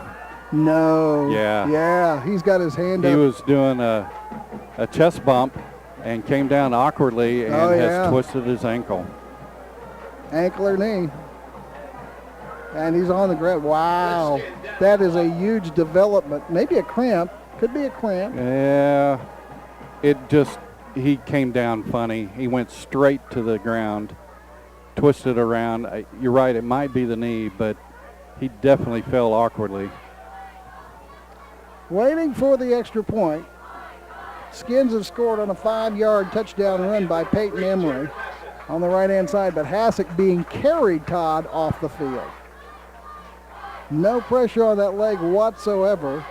No. Yeah, he's got his hand up. He was doing a chest bump and came down awkwardly and has twisted his ankle. Ankle or knee. And he's on the ground. Wow. That is a huge development. Maybe a cramp. Could be a cramp. Yeah. He came down funny. He went straight to the ground, twisted around. You're right, it might be the knee, but he definitely fell awkwardly. Waiting for the extra point. Skins have scored on a 5-yard touchdown run by Peyton Emery on the right-hand side, but Hassick being carried, Todd, off the field. No pressure on that leg whatsoever.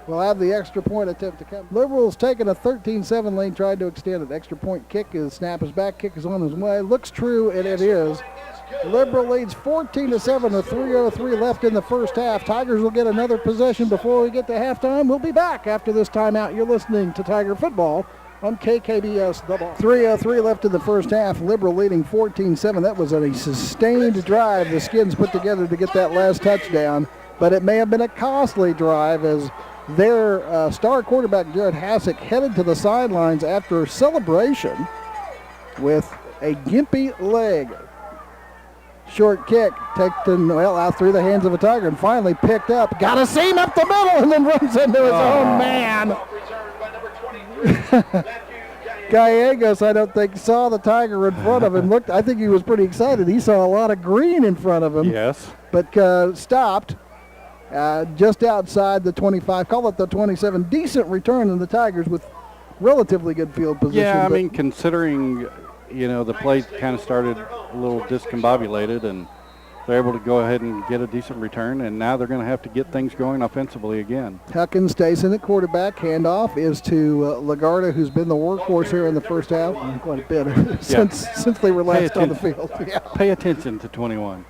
We'll have the extra point attempt to come. Liberals taking a 13-7 lead, tried to extend it. Extra point kick snap is back, kick is on his way. Looks true, and it is. Liberal leads 14-7 with 3:03 left in the first half. Tigers will get another possession before we get to halftime. We'll be back after this timeout. You're listening to Tiger Football on KKBS The Ball. 3:03 left in the first half. Liberal leading 14-7. That was a sustained drive the Skins put together to get that last touchdown, but it may have been a costly drive as their star quarterback, Jared Hassick, headed to the sidelines after celebration with a gimpy leg. Short kick, taken out through the hands of a Tiger and finally picked up. Got a seam up the middle and then runs into his own man. Gallegos, I don't think, saw the Tiger in front of him. I think he was pretty excited. He saw a lot of green in front of him. Yes. But stopped just outside the 25, call it the 27. Decent return in the Tigers with relatively good field position. Yeah, I mean, considering, the play kind of started a little discombobulated, and they're able to go ahead and get a decent return, and now they're going to have to get things going offensively again. Huckins stays in at quarterback. Handoff is to Lagarda, who's been the workhorse here in the first half. Quite a bit since they were last on the field. Yeah. Pay attention to 21.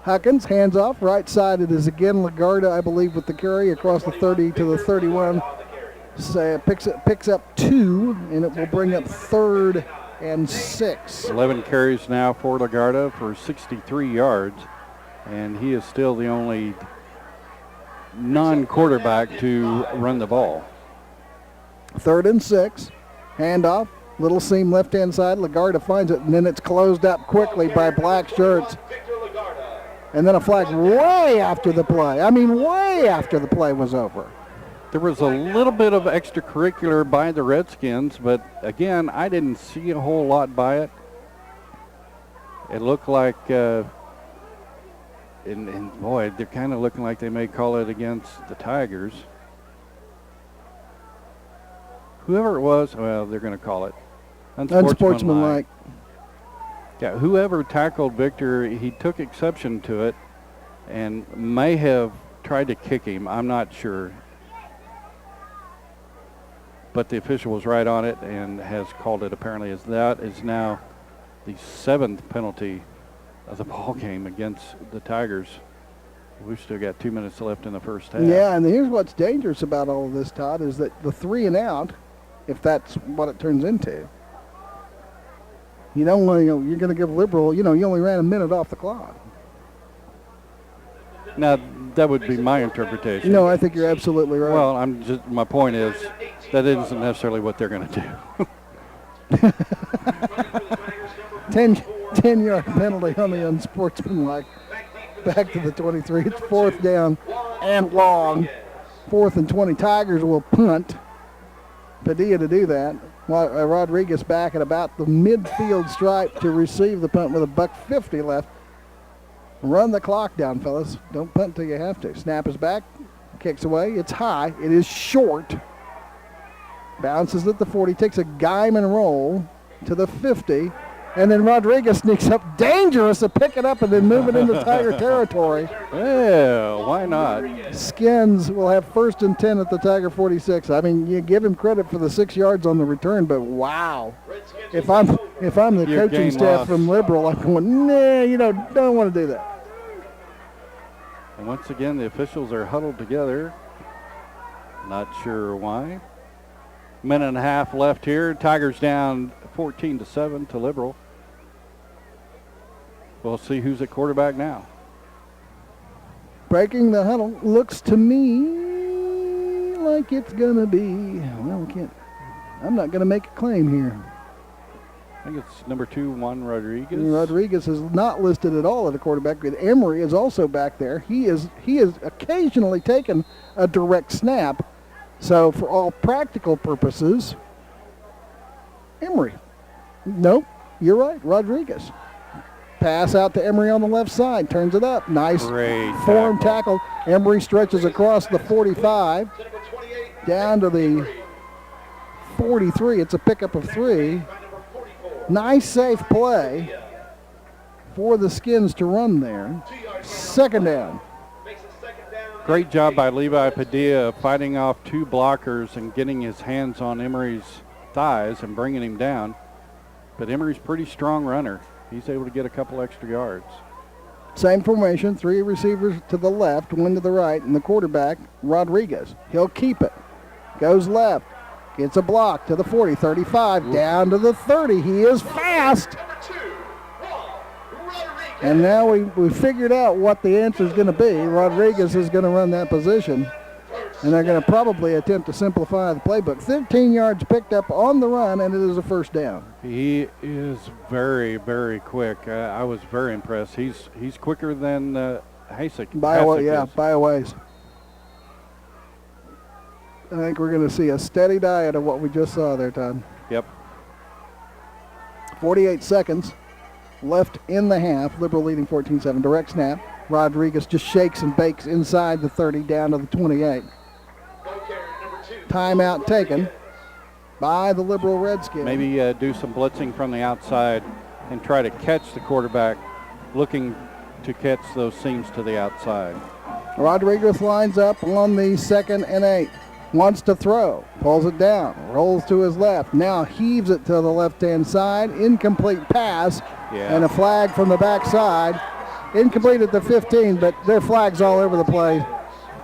Huckins, hands off. Right side, it is again Lagarda, I believe, with the carry across the 30 to the 31. So picks up 2, and it will bring up 3rd and 6. 11 carries now for Lagarda for 63 yards, and he is still the only non-quarterback to run the ball. 3rd and 6. Handoff. Little seam left-hand side. Lagarda finds it, and then it's closed up quickly by black shirts. And then a flag way after the play. I mean, way after the play was over. There was a little bit of extracurricular by the Redskins, but again, I didn't see a whole lot by it. It looked like, and boy, they're kind of looking like they may call it against the Tigers. Whoever it was, well, they're going to call it unsportsmanlike. Yeah, whoever tackled Victor, he took exception to it and may have tried to kick him. I'm not sure. But the official was right on it and has called it apparently as that is now the 7th penalty of the ball game against the Tigers. We've still got 2 minutes left in the first half. Yeah, and here's what's dangerous about all of this, Todd, is that the 3 and out, if that's what it turns into, you're going to give Liberal, you only ran a minute off the clock. Now, that would be my interpretation. No, I think you're absolutely right. Well, my point is that isn't necessarily what they're going to do. 10-yard penalty on the unsportsmanlike. Back to the 23. It's 4th down and long. 4th and 20. Tigers will punt. Padilla to do that. Rodriguez back at about the midfield stripe to receive the punt with $1.50 left. Run the clock down, fellas. Don't punt till you have to. Snap is back. Kicks away. It's high. It is short. Bounces at the 40. Takes a Guymon roll to the 50. And then Rodriguez sneaks up. Dangerous to pick it up and then move it into Tiger territory. Yeah, why not? Skins will have 1st and 10 at the Tiger 46. I mean, you give him credit for the 6 yards on the return, but wow. If I'm the coaching staff from Liberal, I'm going, nah, don't want to do that. And once again, the officials are huddled together. Not sure why. Minute and a half left here. Tigers down 14-7 to Liberal. We'll see who's at quarterback now. Breaking the huddle looks to me like it's going to be, I'm not going to make a claim here. I think it's number 2, Juan Rodriguez. Rodriguez is not listed at all at a quarterback, but Emery is also back there. He is occasionally taken a direct snap. So for all practical purposes, Emery. Nope, you're right, Rodriguez. Pass out to Emery on the left side, turns it up. Nice form tackle. Emery stretches across the 45 down to the 43. It's a pickup of 3. Nice safe play for the Skins to run there. 2nd down. Great job by Levi Padilla fighting off 2 blockers and getting his hands on Emery's thighs and bringing him down. But Emery's a pretty strong runner. He's able to get a couple extra yards. Same formation, 3 receivers to the left, 1 to the right, and the quarterback, Rodriguez. He'll keep it. Goes left. Gets a block to the 40, 35, down to the 30. He is fast. And now we figured out what the answer is going to be. Rodriguez is going to run that position. And they're going to probably attempt to simplify the playbook. 13 yards picked up on the run, and it is a 1st down. He is very, very quick. I was very impressed. He's quicker than Hasek. By a ways. I think we're going to see a steady diet of what we just saw there, Todd. Yep. 48 seconds left in the half. Liberal leading 14-7. Direct snap. Rodriguez just shakes and bakes inside the 30 down to the 28. Timeout taken by the Liberal Redskins. Maybe do some blitzing from the outside and try to catch the quarterback looking to catch those seams to the outside. Rodriguez lines up on the 2nd and 8. Wants to throw, pulls it down, rolls to his left, now heaves it to the left-hand side, incomplete pass, and a flag from the backside. Incomplete at the 15, but there are flags all over the place,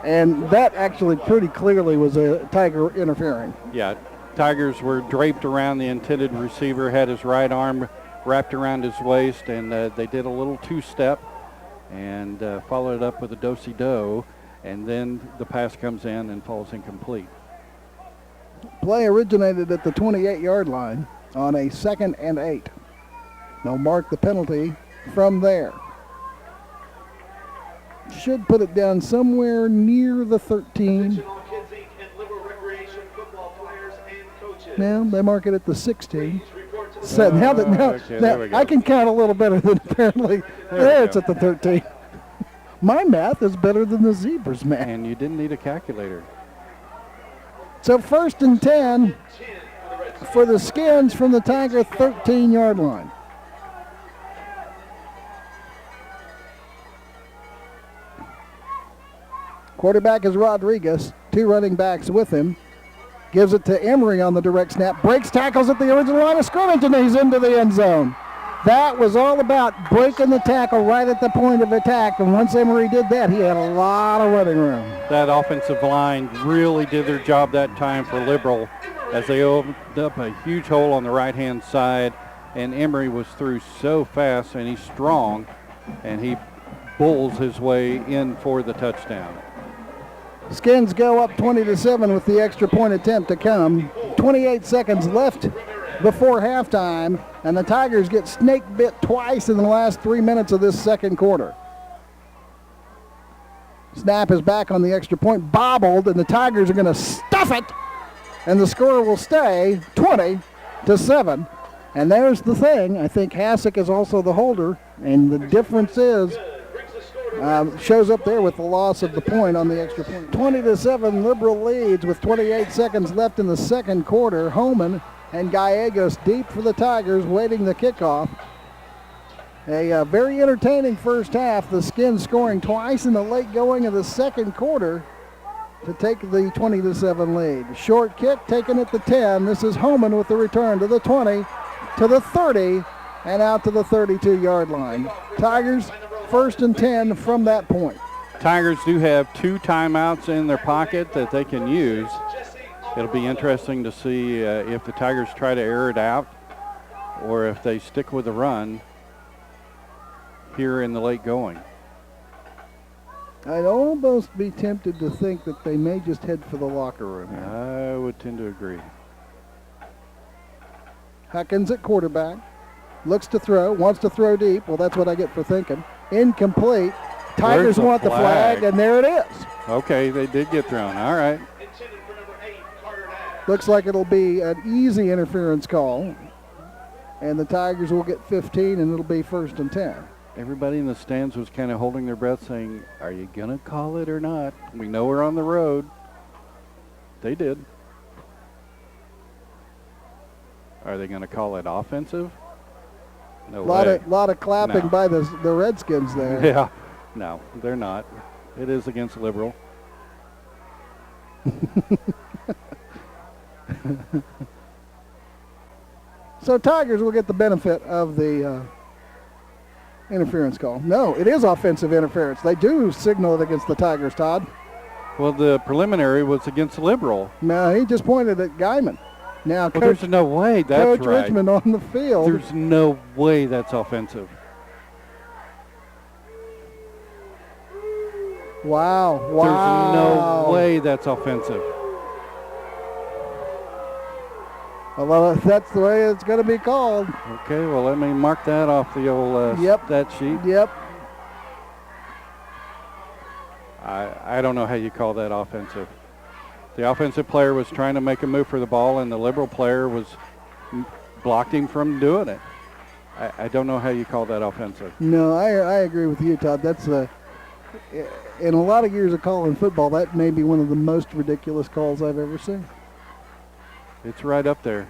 and that actually pretty clearly was a Tiger interfering. Yeah, Tigers were draped around the intended receiver, had his right arm wrapped around his waist, and they did a little two-step and followed it up with a do-si-do. And then the pass comes in and falls incomplete. Play originated at the 28-yard line on a 2nd and 8. They'll mark the penalty from there. Should put it down somewhere near the 13. Now they mark it at the 16. So now I can count a little better than apparently. There it's at the 13. My math is better than the Zebras' math. And you didn't need a calculator. So 1st and 10 for the Skins from the Tiger 13-yard line. Quarterback is Rodriguez, 2 running backs with him. Gives it to Emery on the direct snap. Breaks tackles at the original line of scrimmage, and he's into the end zone. That was all about breaking the tackle right at the point of attack, and once Emery did that, he had a lot of running room. That offensive line really did their job that time for Liberal as they opened up a huge hole on the right-hand side, and Emery was through so fast, and he's strong, and he bulls his way in for the touchdown. Skins go up 20-7 with the extra point attempt to come. 28 seconds left before halftime, and the Tigers get snake bit twice in the last 3 minutes of this second quarter. Snap is back on the extra point, bobbled, and the Tigers are going to stuff it, and the score will stay 20-7. And there's the thing. I think Hassick is also the holder, and the difference is shows up there with the loss of the point on the extra point. 20-7, Liberal leads with 28 seconds left in the second quarter. Homan and Gallegos deep for the Tigers, waiting the kickoff. A very entertaining first half. The Skins scoring twice in the late going of the second quarter to take the 20-7 lead. Short kick taken at the 10. This is Homan with the return to the 20, to the 30, and out to the 32-yard line. Tigers 1st and 10 from that point. Tigers do have 2 timeouts in their pocket that they can use. It'll be interesting to see if the Tigers try to air it out or if they stick with the run here in the late going. I'd almost be tempted to think that they may just head for the locker room here. I would tend to agree. Huckins at quarterback. Looks to throw, wants to throw deep. Well, that's what I get for thinking. Incomplete. Tigers want the flag, and there it is. Okay, they did get thrown. All right. Looks like it'll be an easy interference call, and the Tigers will get 15, and it'll be 1st and 10. Everybody in the stands was kind of holding their breath saying, are you going to call it or not? We know we're on the road. They did. Are they going to call it offensive? No way. Lot of clapping by the Redskins there. Yeah. No, they're not. It is against Liberal. So Tigers will get the benefit of the interference call. No, it is offensive interference. They do signal it against the Tigers, Todd. Well, the preliminary was against Liberal. No, he just pointed at Guymon. Now, well, there's no way that's Coach right. Richmond on the field. There's no way that's offensive. Wow. There's no way that's offensive. Well, that's the way it's going to be called. Okay, well, let me mark that off the old stat sheet. Yep. I don't know how you call that offensive. The offensive player was trying to make a move for the ball, and the Liberal player blocked him from doing it. I don't know how you call that offensive. No, I agree with you, Todd. That's in a lot of years of calling football, that may be one of the most ridiculous calls I've ever seen. It's right up there.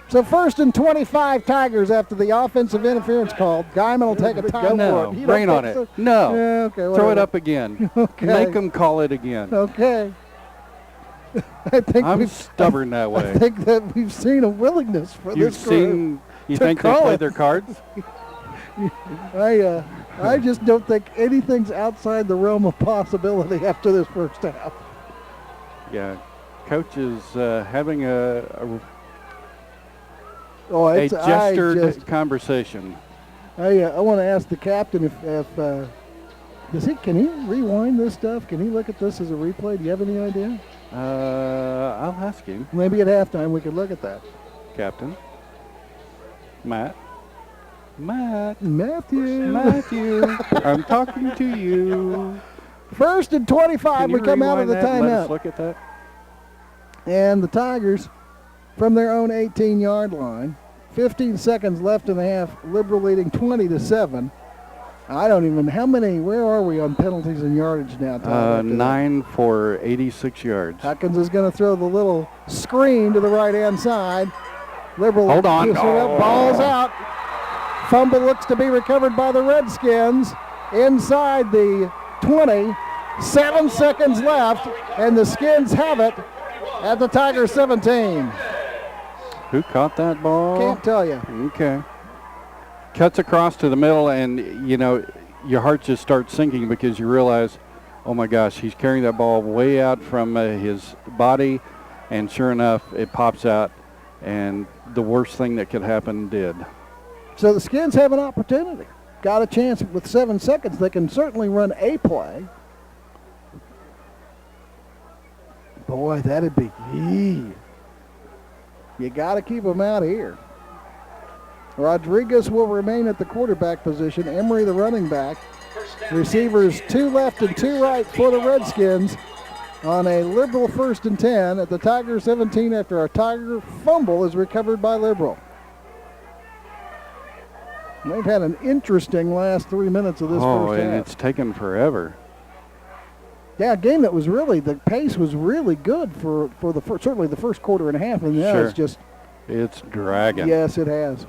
So 1st and 25 Tigers after the offensive interference call. Guymon will take a time No, for it. rain on it. So? No. Yeah, okay, Throw whatever. it up again. Okay. Make them call it again. Okay. I think I'm stubborn that way. I think that we've seen a willingness for You've this group. seen, you to think they call played it. their cards? I just don't think anything's outside the realm of possibility after this first half. Yeah. Coach is having a It's gestured conversation. I want to ask the captain if can he rewind this stuff? Can he look at this as a replay? Do you have any idea? I'll ask him. Maybe at halftime we could look at that. Captain. Matthew. I'm talking to you. 1st and 25, Can we you come out of the rewind that and let us timeout. look at that. And the Tigers, from their own 18-yard line, 15 seconds left in the half, Liberal leading 20-7. I don't even, where are we on penalties and yardage now, Todd? 9 for 86 yards. Huckins is going to throw the little screen to the right-hand side. Liberal. Hold on. Ball's out. Fumble looks to be recovered by the Redskins inside the 20. 7 seconds left, and the Skins have it at the Tigers 17. Who caught that ball? Can't tell you. Okay. Cuts across to the middle, and, your heart just starts sinking because you realize, oh, my gosh, he's carrying that ball way out from his body, and sure enough, it pops out, and the worst thing that could happen did. So the Skins have an opportunity. Got a chance with 7 seconds. They can certainly run a play. Boy, that'd be You got to keep them out here. Rodriguez will remain at the quarterback position. Emery, the running back. Receivers 2 left and 2 right for the Redskins on a Liberal 1st and 10 at the Tiger 17 after a Tiger fumble is recovered by Liberal. They've had an interesting last 3 minutes of this first half. And it's taken forever. Yeah, a game that was really, the pace was really good for certainly the first quarter and a half, and now Sure. it's just. It's dragging. Yes, it has.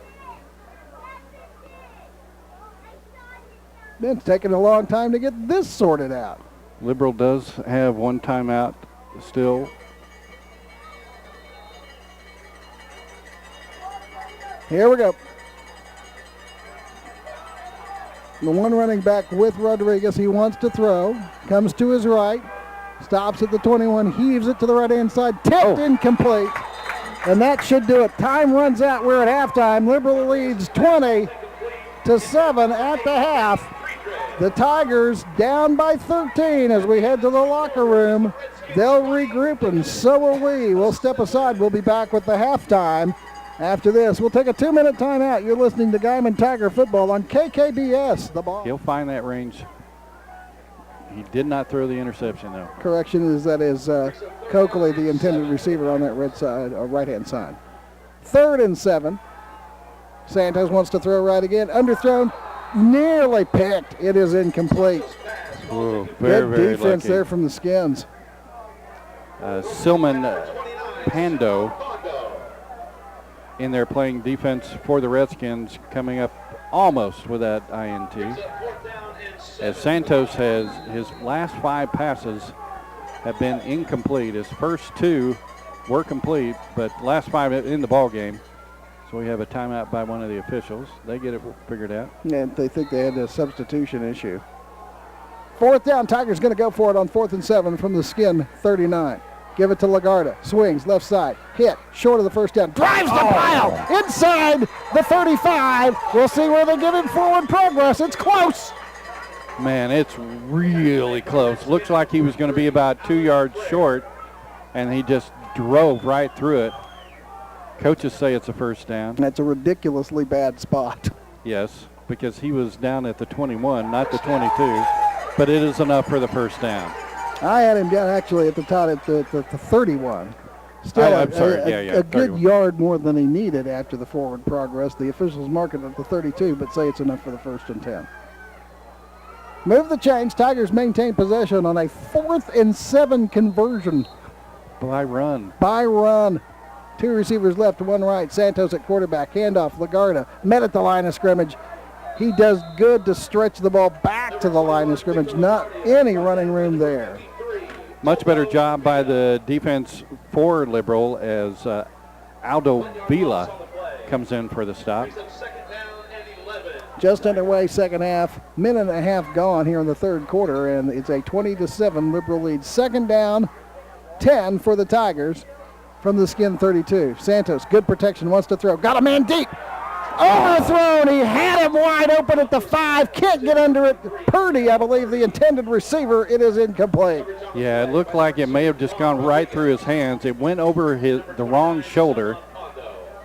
It's taken a long time to get this sorted out. Liberal does have one timeout still. Here we go. The one running back with Rodriguez, he wants to throw, comes to his right, stops at the 21, heaves it to the right-hand side, tipped incomplete, and that should do it. Time runs out. We're at halftime. Liberal leads 20-7 at the half. The Tigers down by 13 as we head to the locker room. They'll regroup, and so will we. We'll step aside. We'll be back with the halftime. After this, we'll take a 2-minute timeout. You're listening to Guymon Tiger football on KKBS. The ball. He'll find that range. He did not throw the interception, though. Correction is that is Coakley, the intended receiver on that red side or right-hand side. 3rd and 7. Santos wants to throw right again. Underthrown, nearly picked. It is incomplete. Whoa, Good very defense lucky. there from the Skins. Silman Pando in there playing defense for the Redskins, coming up almost with that INT. As Santos has, his last 5 passes have been incomplete. His first 2 were complete, but last 5 in the ball game. So we have a timeout by one of the officials. They get it figured out. And they think they had a substitution issue. 4th down, Tigers going to go for it on 4th and 7 from the Skin 39. Give it to Lagarda. Swings left side. Hit. Short of the first down. Drives the pile. Inside the 35. We'll see where they give him forward progress. It's close. Man, it's really close. Looks like he was going to be about 2 yards short, and he just drove right through it. Coaches say it's a first down. That's a ridiculously bad spot. Yes, because he was down at the 21, not the 22, but it is enough for the first down. I had him down actually at the top at the 31. Still, I'm sorry. a good 31. yard more than he needed after the forward progress. The officials mark it at the 32, but say it's enough for the 1st and 10. Move the chains. Tigers maintain possession on a 4th and 7 conversion. By run. By run. 2 receivers left, 1 right. Santos at quarterback. Handoff. Lagarda met at the line of scrimmage. He does good to stretch the ball back to the line of scrimmage. Not any running room there. Much better job by the defense for Liberal as Aldo Vila comes in for the stop. Just underway, second half. Minute and a half gone here in the third quarter, and it's a 20-7 Liberal lead. Second down, 10 for the Tigers from the skin 32. Santos, good protection, wants to throw. Got a man deep. Overthrown. He had him wide open at the 5. Can't get under it. Purdy, I believe, the intended receiver. It is incomplete. Yeah, it looked like it may have just gone right through his hands. It went over the wrong shoulder,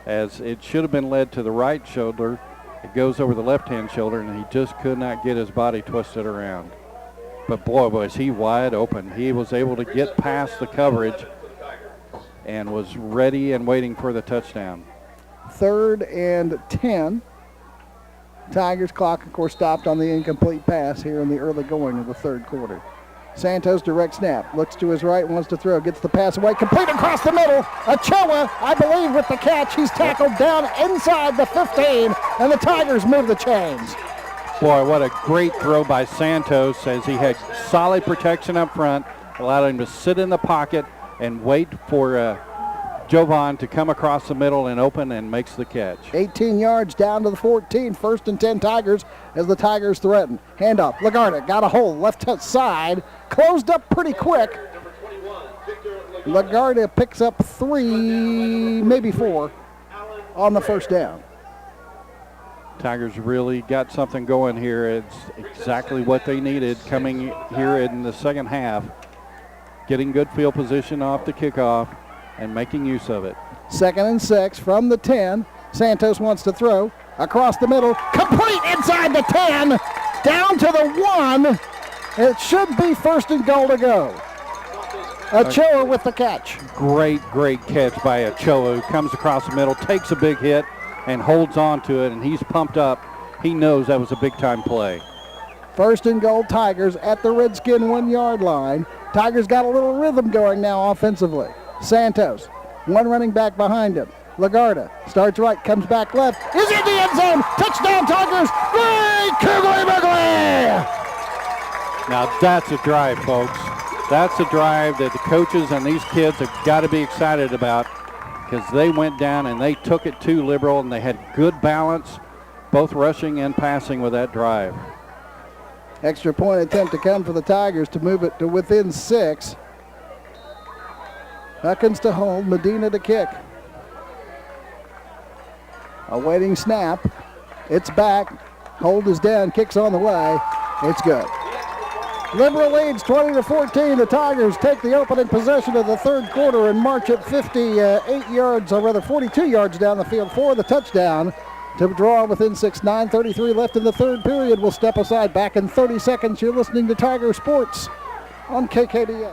as it should have been led to the right shoulder. It goes over the left-hand shoulder, and he just could not get his body twisted around. But boy, was he wide open. He was able to get past the coverage and was ready and waiting for the touchdown. 3rd and 10. Tigers clock, of course, stopped on the incomplete pass here in the early going of the third quarter. Santos direct snap, looks to his right, wants to throw, gets the pass away, complete across the middle. Ochoa, I believe, with the catch. He's tackled down inside the 15, and the Tigers move the chains. Boy, what a great throw by Santos, as he had solid protection up front, allowed him to sit in the pocket and wait for Jovan to come across the middle and open, and makes the catch. 18 yards down to the 14. 1st and 10 Tigers as the Tigers threaten. Handoff. Lagarda got a hole left side. Closed up pretty quick. Lagarda picks up 3, maybe 4 on the first down. Tigers really got something going here. It's exactly what they needed coming here in the second half. Getting good field position off the kickoff and making use of it. 2nd and 6 from the 10. Santos wants to throw across the middle. Complete inside the 10. Down to the 1. It should be 1st and goal to go. Ochoa with the catch. Great catch by Ochoa, who comes across the middle, takes a big hit, and holds on to it, and he's pumped up. He knows that was a big-time play. 1st and goal, Tigers at the Redskin 1-yard line. Tigers got a little rhythm going now offensively. Santos, 1 running back behind him. Lagarda starts right, comes back left, is in the end zone. Touchdown, Tigers. Great Kiggly-Wiggly! Now that's a drive, folks. That's a drive that the coaches and these kids have got to be excited about, because they went down and they took it to Liberal, and they had good balance, both rushing and passing with that drive. Extra point attempt to come for the Tigers to move it to within 6. Huckins to hold, Medina to kick. Awaiting snap. It's back. Hold is down, kicks on the way. It's good. Liberal leads 20-14. The Tigers take the opening possession of the third quarter and march at 58 yards, or rather 42 yards down the field for the touchdown to draw within 6. 9:33 left in the third period. We'll step aside. Back in 30 seconds. You're listening to Tiger Sports on KKDA.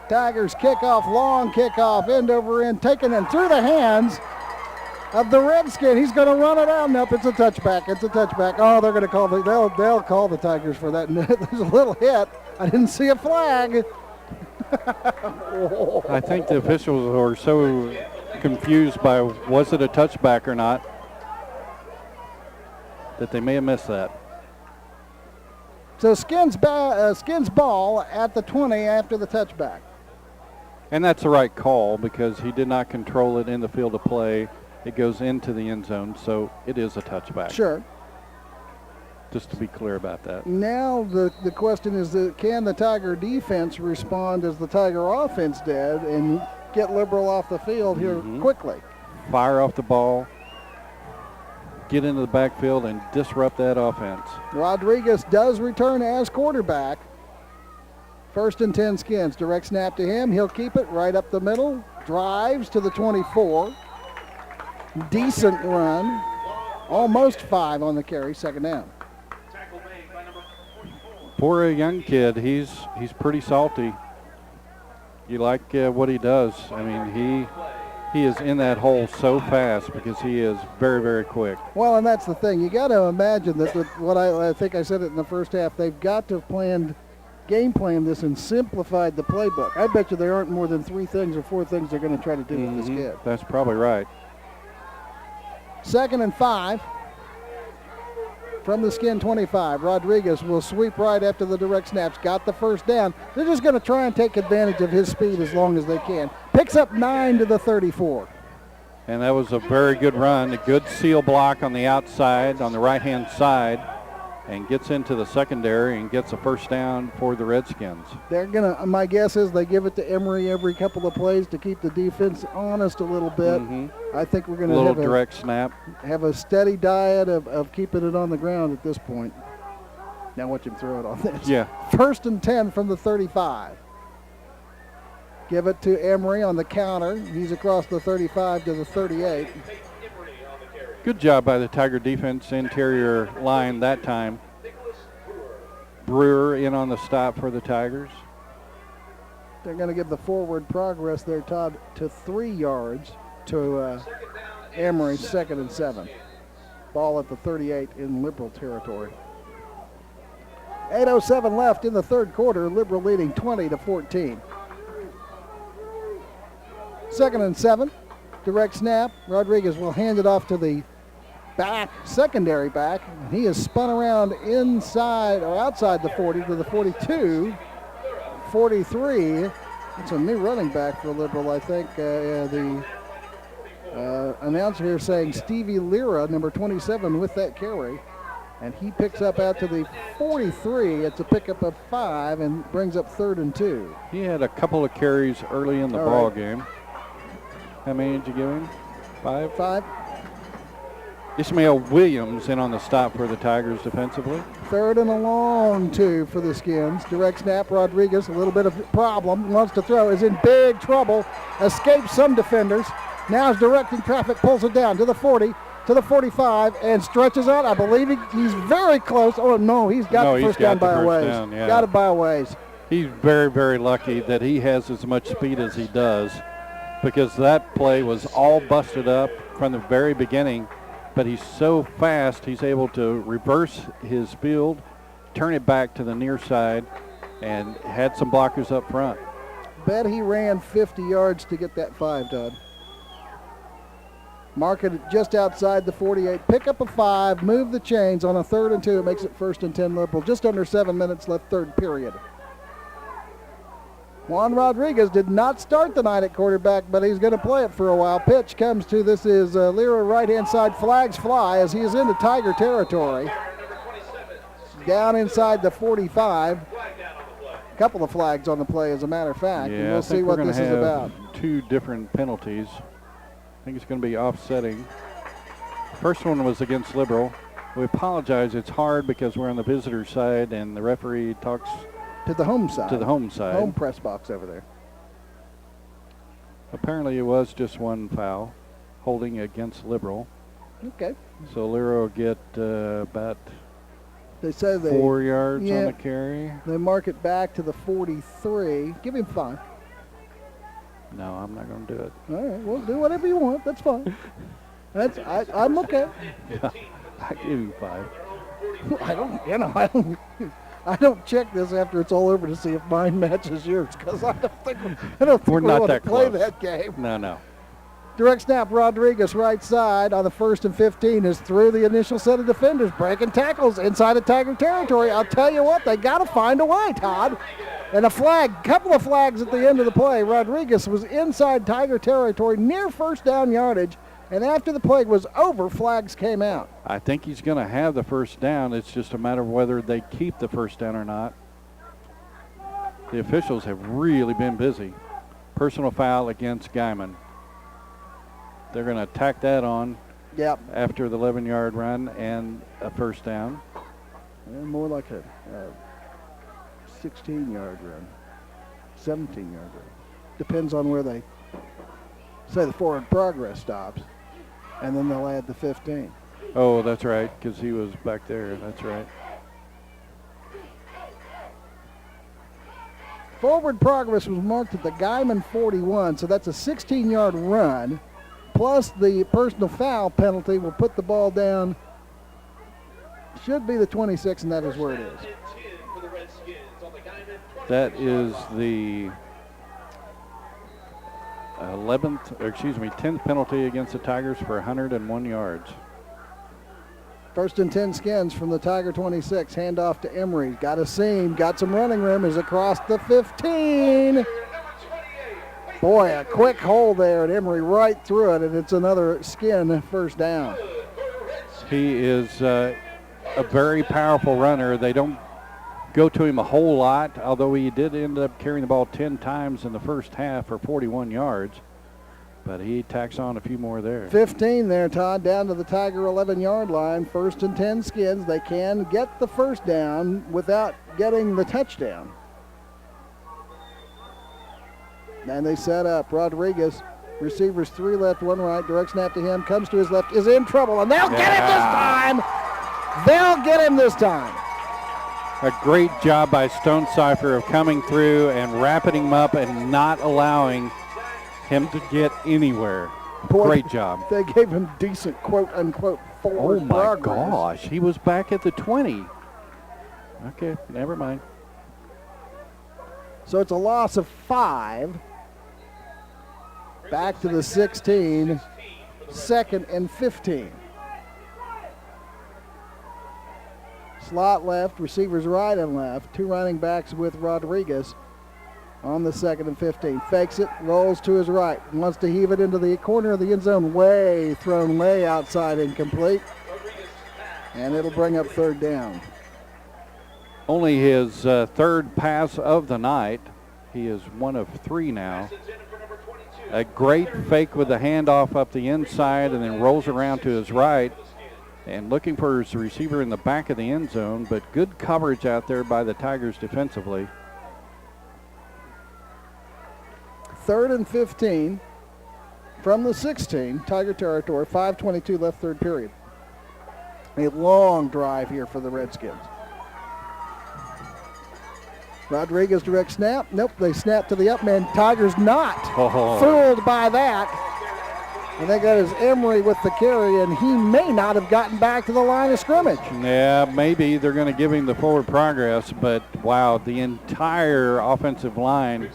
Tigers kickoff, long kickoff, end over end, taken in through the hands of the Redskin. He's going to run it out. Nope, it's a touchback. It's a touchback. Oh, they're going to call they'll call the Tigers for that. There's a little hit. I didn't see a flag. I think the officials are so confused by was it a touchback or not that they may have missed that. So Skins ball at the 20 after the touchback. And that's the right call, because he did not control it in the field of play. It goes into the end zone, so it is a touchback. Sure. Just to be clear about that. Now the question is, can the Tiger defense respond as the Tiger offense did and get Liberal off the field here quickly? Fire off the ball, get into the backfield, and disrupt that offense. Rodriguez does return as quarterback. 1st and 10 Skins. Direct snap to him. He'll keep it right up the middle. Drives to the 24. Decent run. Almost 5 on the carry. 2nd down. For a young kid, he's pretty salty. You like what he does. I mean, He is in that hole so fast because he is very, very quick. Well, and that's the thing. You got to imagine that what I think I said it in the first half. They've got to have game planned this and simplified the playbook. I bet you there aren't more than 3 things or 4 things they're going to try to do with this kid. That's probably right. 2nd and 5 from the Skin 25. Rodriguez will sweep right after the direct snaps. Got the first down. They're just going to try and take advantage of his speed as long as they can. Picks up 9 to the 34. And that was a very good run. A good seal block on the outside, on the right-hand side, and gets into the secondary and gets a first down for the Redskins. They're going to, my guess is they give it to Emery every couple of plays to keep the defense honest a little bit. I think we're going to have direct snap. Have a steady diet of keeping it on the ground at this point. Now watch him throw it on this. Yeah. 1st and 10 from the 35. Give it to Emery on the counter. He's across the 35 to the 38. Good job by the Tiger defense interior line that time. Brewer in on the stop for the Tigers. They're going to give the forward progress there, Todd, to 3 yards to Emery, 2nd and 7. Ball at the 38 in Liberal territory. 8:07 left in the 3rd quarter. Liberal leading 20-14. 2nd and 7. Direct snap. Rodriguez will hand it off to the secondary back. He is spun around inside or outside the 40 to the 42, 43. It's a new running back for Liberal, I think. The announcer here saying Stevie Lira, number 27, with that carry. And he picks up out to the 43. It's a pickup of 5 and brings up 3rd and 2. He had a couple of carries early in the ball game. How many did you give him? 5? 5. Ismail Williams in on the stop for the Tigers defensively. 3rd and a long 2 for the Skins. Direct snap, Rodriguez, a little bit of problem, wants to throw, is in big trouble, escapes some defenders. Now is directing traffic, pulls it down to the 40, to the 45, and stretches out. I believe he's very close. Oh, no, he's got the first down by a ways. Got it by a ways. He's very, very lucky that he has as much speed as he does, because that play was all busted up from the very beginning. But he's so fast, he's able to reverse his field, turn it back to the near side, and had some blockers up front. Bet he ran 50 yards to get that 5, Todd. Mark it just outside the 48. Pick up a 5, move the chains on a 3rd and 2. It makes it 1st and 10 Liberal. Just under 7 minutes left, 3rd period. Juan Rodriguez did not start the night at quarterback, but he's going to play it for a while. Pitch comes to, this is Lira, right-hand side. Flags fly as he is into Tiger territory. Down inside the 45. A couple of flags on the play, as a matter of fact. Yeah, and we'll see what this is about. 2 different penalties. I think it's going to be offsetting. First one was against Liberal. We apologize. It's hard because we're on the visitor side, and the referee talks to the home side. To the home side. Home press box over there. Apparently it was just 1 foul, holding against Liberal. Okay. So Lira will get about they say 4 yards on the carry. They mark it back to the 43. Give him 5. No, I'm not going to do it. All right, well, do whatever you want. That's fine. I'm okay. Yeah, I give you 5. I don't check this after it's all over to see if mine matches yours, because I don't think we're not want that to play close. that game. No. Direct snap, Rodriguez right side on the 1st and 15 is through the initial set of defenders, breaking tackles inside of Tiger territory. I'll tell you what, they got to find a way, Todd. And a couple of flags at the end of the play. Rodriguez was inside Tiger territory, near first down yardage. And after the play was over, flags came out. I think he's going to have the first down. It's just a matter of whether they keep the first down or not. The officials have really been busy. Personal foul against Guymon. They're going to tack that on after the 11-yard run and a first down. And more like a 16-yard run, 17-yard run. Depends on where they say the forward progress stops. And then they'll add the 15. Oh, that's right, because he was back there. That's right. Forward progress was marked at the Guymon 41, so that's a 16-yard run. Plus the personal foul penalty will put the ball down. Should be the 26, and that is where it is. That is the 10th penalty against the Tigers for 101 yards. First and 10 Skins from the Tiger 26. Handoff to Emery. Got a seam. Got some running room. Is across the 15. Boy, a quick hole there, and Emery right through it, and it's another Skin first down. He is a very powerful runner. They don't go to him a whole lot, although he did end up carrying the ball 10 times in the first half for 41 yards. But he tacks on a few more there. 15 there, Todd, down to the Tiger 11-yard line. First and 10 Skins. They can get the first down without getting the touchdown. And they set up. Rodriguez, receivers 3 left, 1 right. Direct snap to him. Comes to his left. Is in trouble, and they'll get him this time. They'll get him this time. A great job by Stone Cipher of coming through and wrapping him up and not allowing him to get anywhere. Boy, great job. They gave him decent quote-unquote forward progress. Oh, my gosh. He was back at the 20. Okay, never mind. So it's a loss of 5. Back to the 16. Second and 15. Slot left, receivers right and left. 2 running backs with Rodriguez on the second and 15. Fakes it, rolls to his right. Wants to heave it into the corner of the end zone. Thrown way outside, incomplete. And it'll bring up third down. Only his third pass of the night. He is 1 of 3 now. A great fake with the handoff up the inside and then rolls around to his right and looking for his receiver in the back of the end zone, but good coverage out there by the Tigers defensively. Third and 15 from the 16, Tiger territory, 5:22 left third period. A long drive here for the Redskins. Rodriguez direct snap. Nope, they snap to the up man. Tigers not fooled by that. And they got his Emery with the carry, and he may not have gotten back to the line of scrimmage. Yeah, maybe they're going to give him the forward progress, but wow, the entire offensive line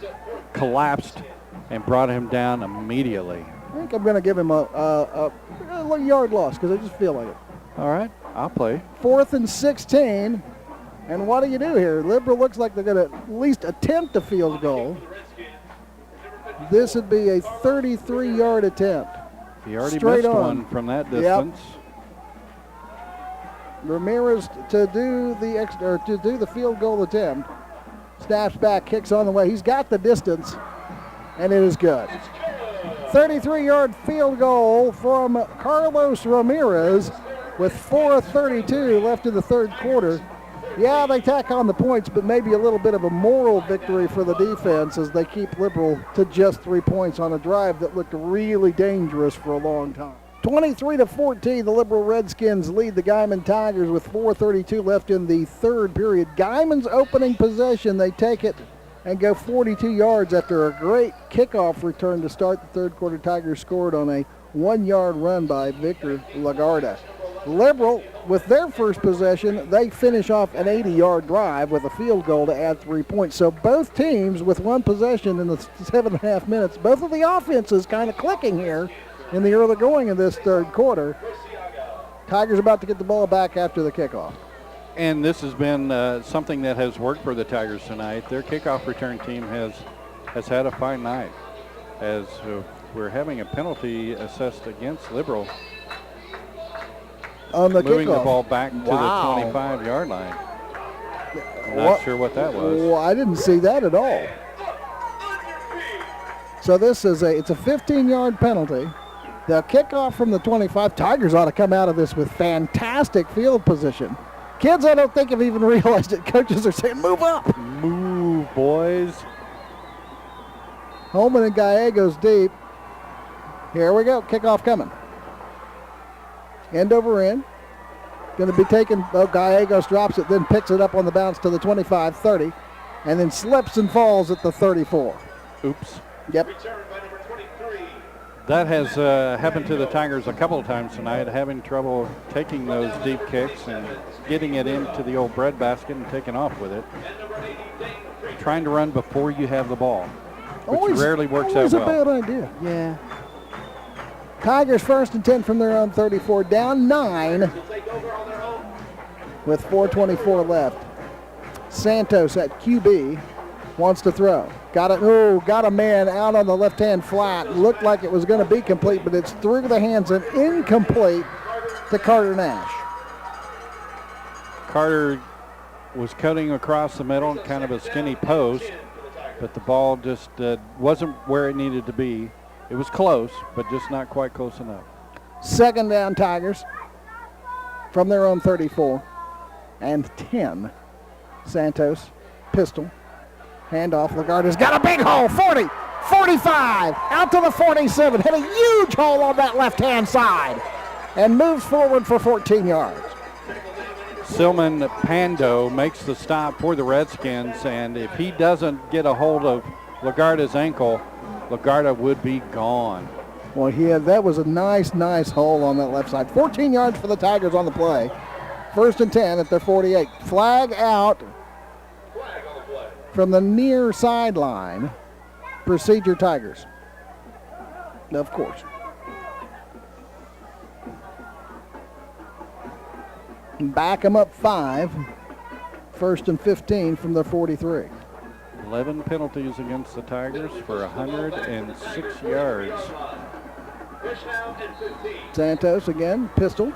collapsed and brought him down immediately. I think I'm going to give him a yard loss because I just feel like it. All right, I'll play. 4th and 16. And what do you do here? Liberal looks like they're going to at least attempt a field goal. This would be a 33-yard attempt. He already Straight missed on. one from that distance. Yep. Ramirez to do the field goal attempt. Snaps back, kicks on the way. He's got the distance, and it is good. 33-yard field goal from Carlos Ramirez with 4:32 left in the third quarter. Yeah, they tack on the points, but maybe a little bit of a moral victory for the defense as they keep Liberal to just 3 points on a drive that looked really dangerous for a long time. 23-14, the Liberal Redskins lead the Guymon Tigers with 4:32 left in the third period. Guymon's opening possession, they take it and go 42 yards after a great kickoff return to start the third quarter. Tigers scored on a 1-yard run by Victor Lagarda. Liberal, with their first possession, they finish off an 80-yard drive with a field goal to add 3 points. So both teams with one possession in the 7.5 minutes, both of the offenses kind of clicking here in the early going of this third quarter. Tigers about to get the ball back after the kickoff. And this has been something that has worked for the Tigers tonight. Their kickoff return team has had a fine night as we're having a penalty assessed against Liberal. On the moving kickoff. The ball back to the 25-yard line. Not sure what that was. Well, I didn't see that at all. So this is it's a 15-yard penalty. They'll kick off from the 25. Tigers ought to come out of this with fantastic field position. Kids, I don't think have even realized it. Coaches are saying, move up. Move, boys. Holman and Gallegos deep. Here we go. Kickoff coming. End over end. Going to be taken. Gallegos drops it, then picks it up on the bounce to the 25-30. and then slips and falls at the 34. Oops. Yep. Returned by number 23. That has happened to the Tigers a couple of times tonight, having trouble taking those deep kicks and getting it into the old breadbasket and taking off with it. And number 80, Dane. Trying to run before you have the ball, which rarely works out Always well. a bad idea. Yeah. Tigers 1st and 10 from their own 34, down 9 Will take over on their own. with 4:24 left. Santos at QB wants to throw. Got a man out on the left-hand flat. Looked like it was going to be complete, but it's through the hands and incomplete to Carter Nash. Carter was cutting across the middle, kind of a skinny post, but the ball just wasn't where it needed to be. It was close, but just not quite close enough. 2nd down Tigers from their own 34 and 10. Santos, pistol, handoff. Lagarda's got a big hole, 40, 45, out to the 47. Hit a huge hole on that left-hand side and moves forward for 14 yards. Silman Pando makes the stop for the Redskins, and if he doesn't get a hold of Lagarda's ankle, Lagarda would be gone. Well, that was a nice hole on that left side. 14 yards for the Tigers on the play. 1st and 10 at their 48. Flag out Flag on the play. from the near sideline. Procedure Tigers. Of course. Back them up 5. 1st and 15 from the 43. 11 penalties against the Tigers for 106 yards. Push now and 15. Santos again, pistol.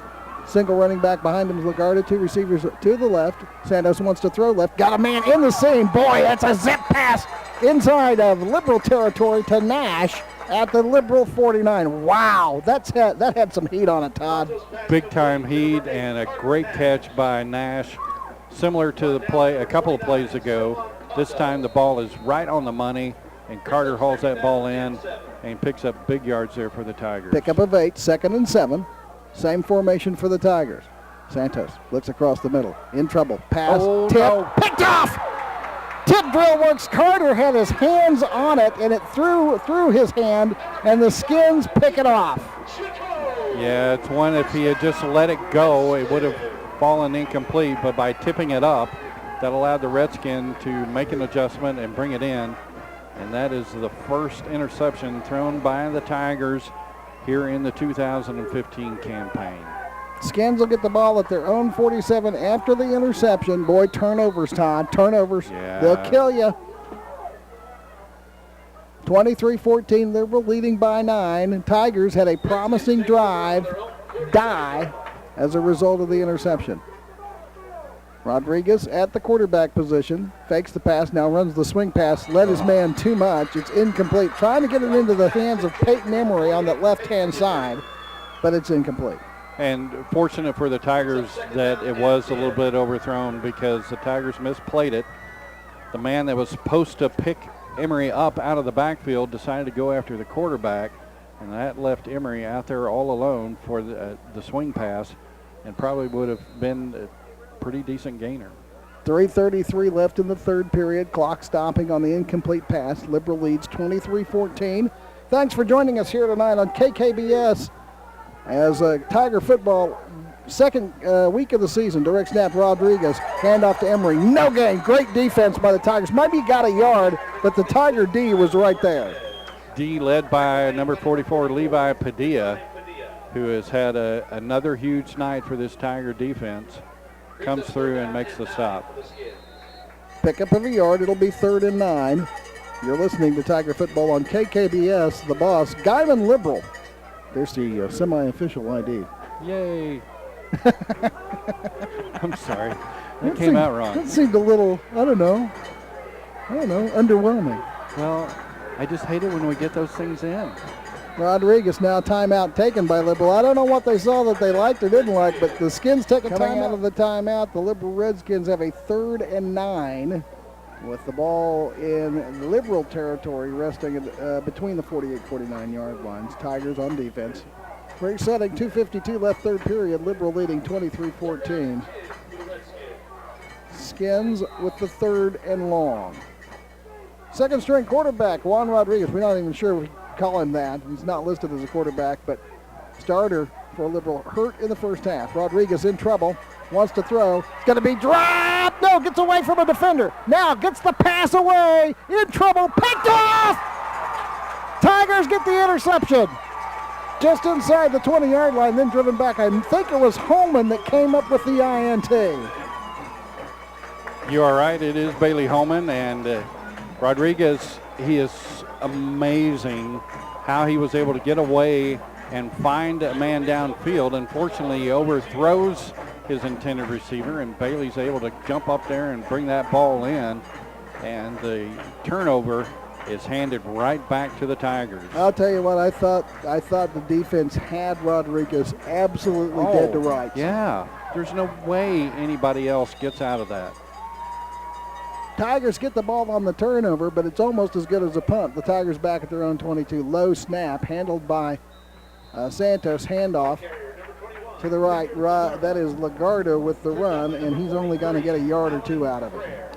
Single running back behind him is Lagarda. 2 receivers to the left. Santos wants to throw left. Got a man in the seam. Boy, that's a zip pass inside of Liberal territory to Nash at the Liberal 49. Wow, that had some heat on it, Todd. Big time heat and a great catch by Nash. Similar to the play a couple of plays ago. This time the ball is right on the money, and Carter hauls that ball in and picks up big yards there for the Tigers. Pickup of 8, 2nd and 7. Same formation for the Tigers. Santos looks across the middle. In trouble. Pass. Tip. No. Picked off. Tip drill works. Carter had his hands on it, and it through his hand, and the Skins pick it off. Yeah, it's one, if he had just let it go, it would have fallen incomplete, but by tipping it up, that allowed the Redskin to make an adjustment and bring it in. And that is the first interception thrown by the Tigers here in the 2015 campaign. Skins will get the ball at their own 47 after the interception. Boy, turnovers, Todd. Turnovers. Yeah. They'll kill you. 23-14, Liberal leading by 9. Tigers had a promising drive die as a result of the interception. Rodriguez at the quarterback position, fakes the pass, now runs the swing pass, led his man too much. It's incomplete. Trying to get it into the hands of Peyton Emery on that left-hand side, but it's incomplete. And fortunate for the Tigers that it was a little bit overthrown, because the Tigers misplayed it. The man that was supposed to pick Emery up out of the backfield decided to go after the quarterback, and that left Emery out there all alone for the swing pass, and probably would have been a pretty decent gainer. 3:33 left in the third period. Clock stopping on the incomplete pass. Liberal leads 23-14. Thanks for joining us here tonight on KKBS as Tiger football second week of the season. Direct snap Rodriguez. Handoff to Emery. No gain. Great defense by the Tigers. Maybe got a yard, but the Tiger D was right there. D led by number 44, Levi Padilla, who has had another huge night for this Tiger defense. Comes through and makes the stop. Pickup of a yard. It'll be 3rd and 9. You're listening to Tiger football on KKBS. The boss, Guymon Liberal. There's the semi-official ID. Yay. I'm sorry. That came out wrong. That seemed a little, I don't know, underwhelming. Well, I just hate it when we get those things in. Rodriguez now timeout taken by Liberal. I don't know what they saw that they liked or didn't like, but the Skins take a timeout out of the timeout. The Liberal Redskins have a 3rd and 9 with the ball in Liberal territory, resting between the 48-49 yard lines. Tigers on defense. We're setting 2:52 left third period. Liberal leading 23-14. Redskins with the 3rd and long. Second string quarterback, Juan Rodriguez. We're not even sure we call him that. He's not listed as a quarterback, but starter for Liberal, hurt in the first half. Rodriguez in trouble, wants to throw. It's going to be dropped. No, gets away from a defender. Now gets the pass away. In trouble, picked off. Tigers get the interception. Just inside the 20-yard line, then driven back. I think it was Holman that came up with the INT. You are right. It is Bailey Holman, and Rodriguez, he is amazing how he was able to get away and find a man downfield. Unfortunately, he overthrows his intended receiver, and Bailey's able to jump up there and bring that ball in, and the turnover is handed right back to the Tigers. I'll tell you what, I thought the defense had Rodriguez absolutely dead to rights. Yeah, there's no way anybody else gets out of that. Tigers get the ball on the turnover, but it's almost as good as a punt. The Tigers back at their own 22. Low snap, handled by Santos. Handoff to the right. That is Lagarda with the run, and he's only going to get a yard or 2 out of it.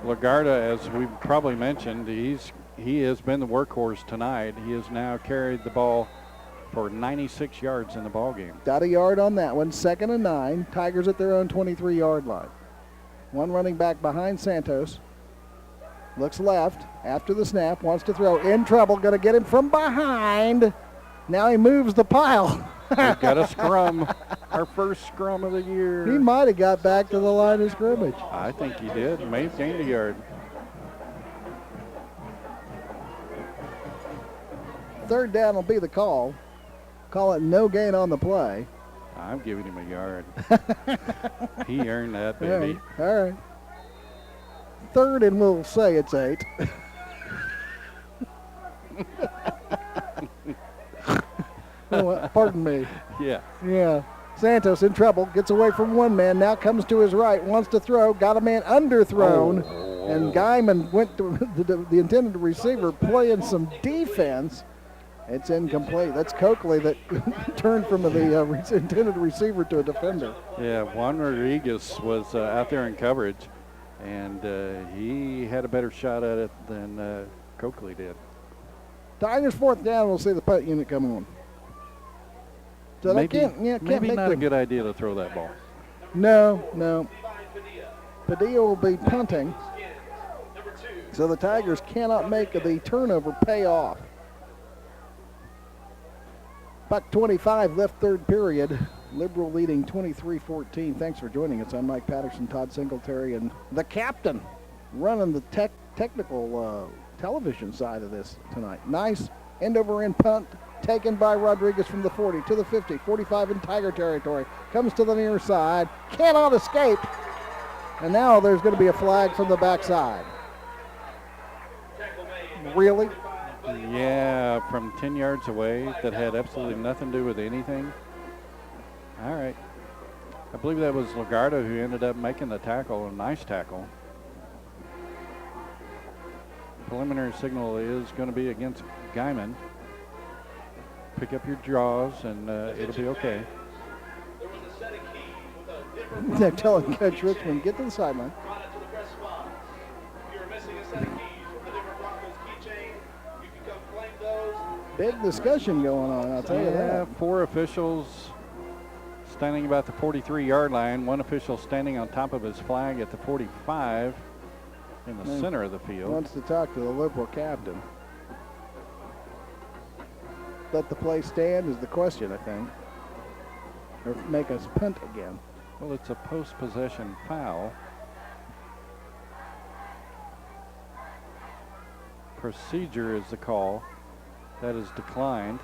Lagarda, as we probably mentioned, he has been the workhorse tonight. He has now carried the ball for 96 yards in the ball game. Got a yard on that one. 2nd and 9. Tigers at their own 23-yard line. One running back behind Santos. Looks left after the snap. Wants to throw. In trouble. Going to get him from behind. Now he moves the pile. We've got a scrum. Our first scrum of the year. He might have got back to the line of scrimmage. I think he did. May have gained a yard. 3rd down will be the call. Call it no gain on the play. I'm giving him a yard. He earned that, baby. All right. 3rd, and we'll say it's 8. Oh, pardon me. Yeah. Yeah. Santos in trouble. Gets away from one man. Now comes to his right. Wants to throw. Got a man underthrown. Oh. And Guymon went to the intended receiver playing some defense. It's incomplete. That's Coakley that turned from the intended receiver to a defender. Yeah, Juan Rodriguez was out there in coverage, and he had a better shot at it than Coakley did. Tigers 4th down. We'll see the punt unit come on. So maybe maybe not a good idea to throw that ball. No. Padilla will be punting. So the Tigers cannot make the turnover pay off. Buck 25 left 3rd period. Liberal leading 23-14. Thanks for joining us. I'm Mike Patterson, Todd Singletary, and the captain running the technical television side of this tonight. Nice end-over-end punt taken by Rodriguez from the 40 to the 50. 45 in Tiger territory. Comes to the near side. Cannot escape. And now there's going to be a flag from the backside. Really? Yeah, from 10 yards away. That had absolutely nothing to do with anything. All right. I believe that was Lagarda who ended up making the tackle, a nice tackle. Preliminary signal is going to be against Guymon. Pick up your jaws, and it'll be okay. They're telling Coach Richmond, get to the sideline. Big discussion going on, I'll tell you that. 4 officials standing about the 43-yard line. 1 official standing on top of his flag at the 45 in the center of the field. Wants to talk to the Liberal captain. Let the play stand is the question, I think. Or make us punt again. Well, it's a post-possession foul. Procedure is the call. That is declined.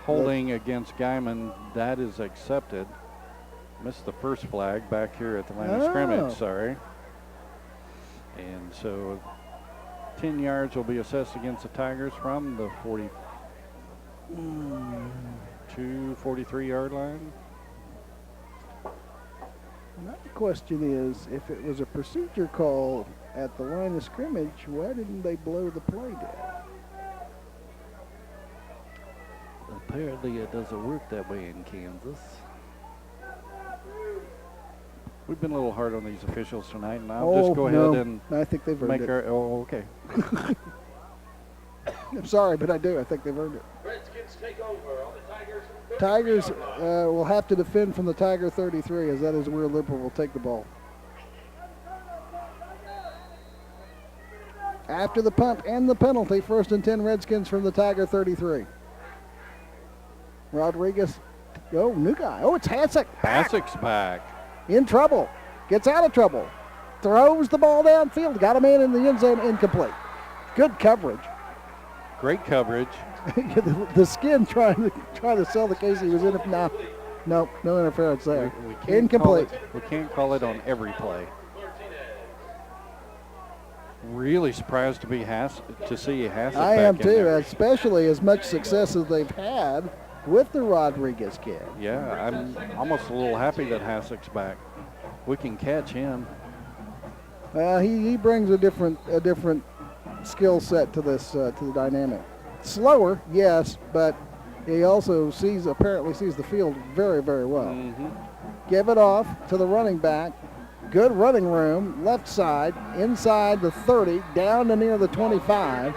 Holding against Guymon, that is accepted. Missed the first flag back here at the line of scrimmage, sorry. And so 10 yards will be assessed against the Tigers from the 43-yard line. Now the question is, if it was a procedure call at the line of scrimmage, why didn't they blow the play dead? Apparently it doesn't work that way in Kansas. We've been a little hard on these officials tonight, and I'll just go ahead and I think they've earned make it. okay. I'm sorry, but I do. I think they've earned it. Redskins take over on the Tigers. Tigers will have to defend from the Tiger 33, as that is where Liberal will take the ball. After the punt and the penalty, 1st and 10 Redskins from the Tiger 33. Rodriguez, new guy. It's Hasek. Hasek's back. In trouble. Gets out of trouble. Throws the ball downfield. Got a man in the end zone, incomplete. Good coverage. Great coverage. the skin trying to sell the case he was in. No interference there. We can't Incomplete. We can't call it on every play. Really surprised to see Hasek. I am too, especially as much success as they've had with the Rodriguez kid. Yeah, I'm almost a little happy that Hasek's back. We can catch him. He brings a different skill set to this to the dynamic. Slower, yes, but he also apparently sees the field very, very well. Mm-hmm. Give it off to the running back. Good running room, left side, inside the 30, down to near the 25.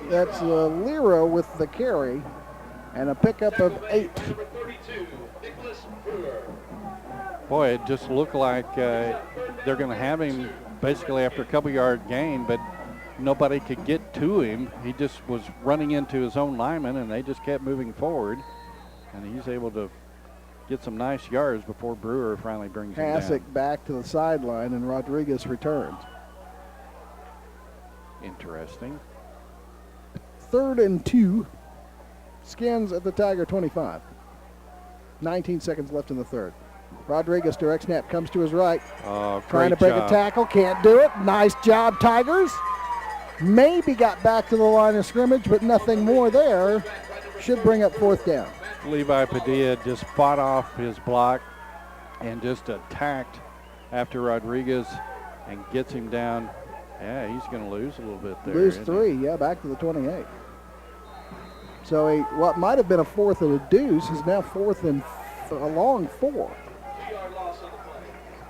That's Lero with the carry and a pickup of 8. Boy, it just looked like they're going to have him basically after a couple-yard gain, but nobody could get to him. He just was running into his own lineman, and they just kept moving forward, and he's able to get some nice yards before Brewer finally brings him down. Hasek back to the sideline, and Rodriguez returns. Interesting. 3rd and 2. Skins at the Tiger 25. 19 seconds left in the third. Rodriguez, direct snap, comes to his right. Trying to break a tackle, can't do it. Nice job, Tigers. Maybe got back to the line of scrimmage, but nothing more there. Should bring up 4th down. Levi Padilla just fought off his block and just attacked after Rodriguez and gets him down. Yeah, he's going to lose a little bit there. Lose 3, back to the 28. So what might have been a 4th and a deuce is now 4th and a long 4.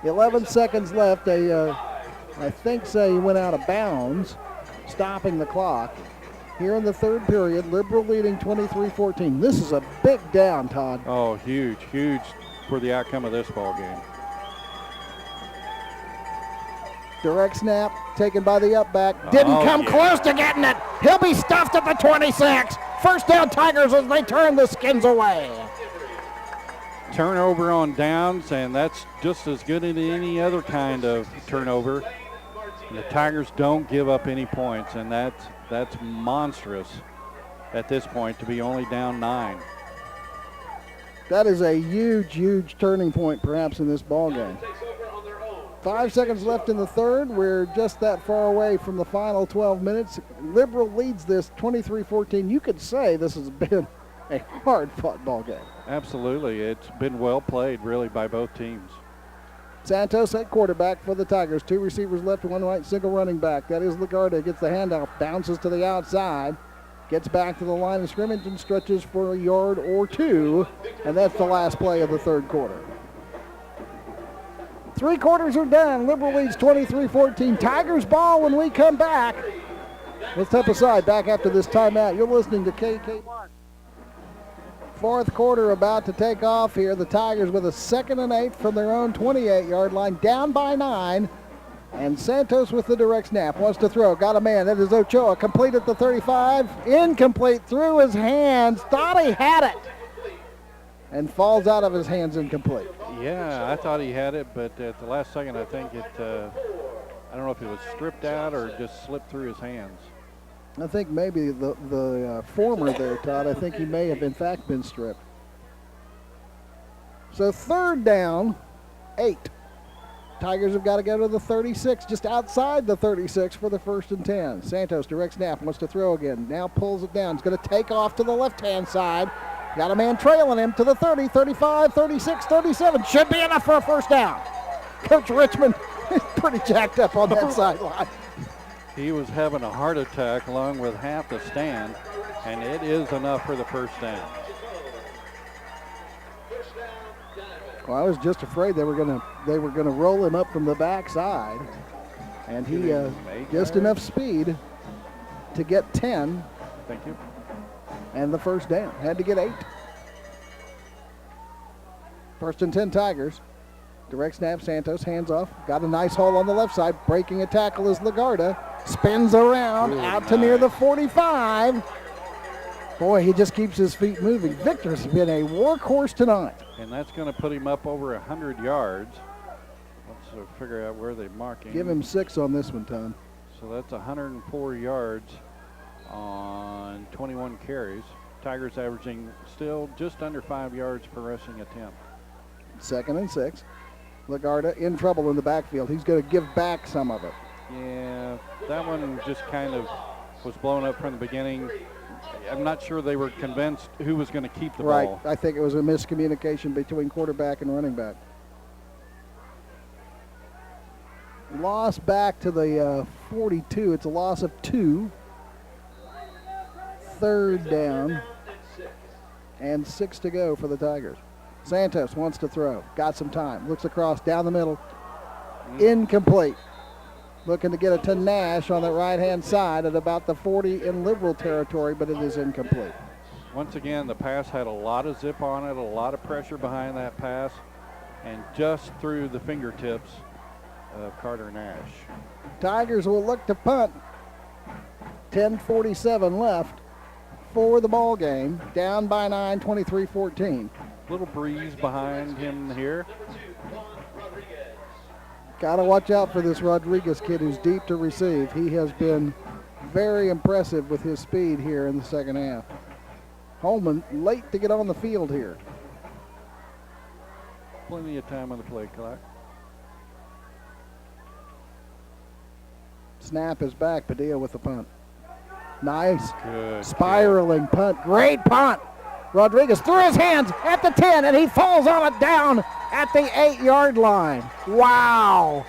11 seconds left. I think he went out of bounds, stopping the clock. Here in the third period, Liberal leading 23-14. This is a big down, Todd. Oh, huge for the outcome of this ball game. Direct snap taken by the up back. Didn't come close to getting it. He'll be stuffed at the 26. 1st down Tigers as they turn the Skins away. Turnover on downs, and that's just as good as any other kind of turnover. And the Tigers don't give up any points, and that's monstrous at this point to be only down 9. That is a huge turning point perhaps in this ball game. 5 seconds left in the third. We're just that far away from the final 12 minutes. Liberal leads this 23-14. You could say this has been a hard-fought ball game. Absolutely. It's been well played, really, by both teams. Santos at quarterback for the Tigers. 2 receivers left, 1 right, single running back. That is Lagarde. Gets the handoff, bounces to the outside, gets back to the line of scrimmage and stretches for a yard or 2. And that's the last play of the third quarter. 3 quarters are done. Liberal leads 23-14. Tigers ball when we come back. Let's step aside back after this timeout. You're listening to KK1. Fourth quarter about to take off here. The Tigers with a 2nd and 8 from their own 28-yard line, down by 9. And Santos with the direct snap. Wants to throw. Got a man. That is Ochoa. Complete at the 35. Incomplete through his hands. Thought he had it. And falls out of his hands incomplete. Yeah, I thought he had it, but at the last second, I think I don't know if it was stripped out or just slipped through his hands. I think maybe the former there, Todd. I think he may have, in fact, been stripped. So 3rd down, 8. Tigers have got to go to the 36, just outside the 36 for the 1st and 10. Santos, direct snap, wants to throw again. Now pulls it down. He's going to take off to the left-hand side. Got a man trailing him to the 30, 35, 36, 37. Should be enough for a 1st down. Coach Richmond is pretty jacked up on that sideline. He was having a heart attack along with half the stand, and it is enough for the 1st down. Well, I was just afraid they were gonna roll him up from the backside, and he just enough speed to get 10. Thank you. And the first down. Had to get 8. First and 10 Tigers. Direct snap, Santos, hands off. Got a nice haul on the left side. Breaking a tackle is Lagarda. Spins around, out to near the 45. Boy, he just keeps his feet moving. Victor's been a workhorse tonight. And that's going to put him up over 100 yards. Let's figure out where they mark him. Give him 6 on this one, Tom. So that's 104 yards on 21 carries. Tigers averaging still just under 5 yards per rushing attempt. 2nd and 6. Lagarda in trouble in the backfield. He's going to give back some of it. Yeah, that one just kind of was blown up from the beginning. I'm not sure they were convinced who was going to keep the ball. Right. I think it was a miscommunication between quarterback and running back. Loss back to the 42. It's a loss of 2. 3rd down. And 6 to go for the Tigers. Santos wants to throw. Got some time. Looks across down the middle. Incomplete. Looking to get it to Nash on the right-hand side at about the 40 in Liberal territory, but it is incomplete. Once again, the pass had a lot of zip on it, a lot of pressure behind that pass, and just through the fingertips of Carter Nash. Tigers will look to punt. 10:47 left for the ball game. Down by 9, 23-14. Little breeze behind him here. Got to watch out for this Rodriguez kid who's deep to receive. He has been very impressive with his speed here in the second half. Holman late to get on the field here. Plenty of time on the play clock. Snap is back. Padilla with the punt. Nice. Good. Spiraling punt. Great punt. Rodriguez threw his hands at the 10, and he falls on it down at the 8-yard line. Wow.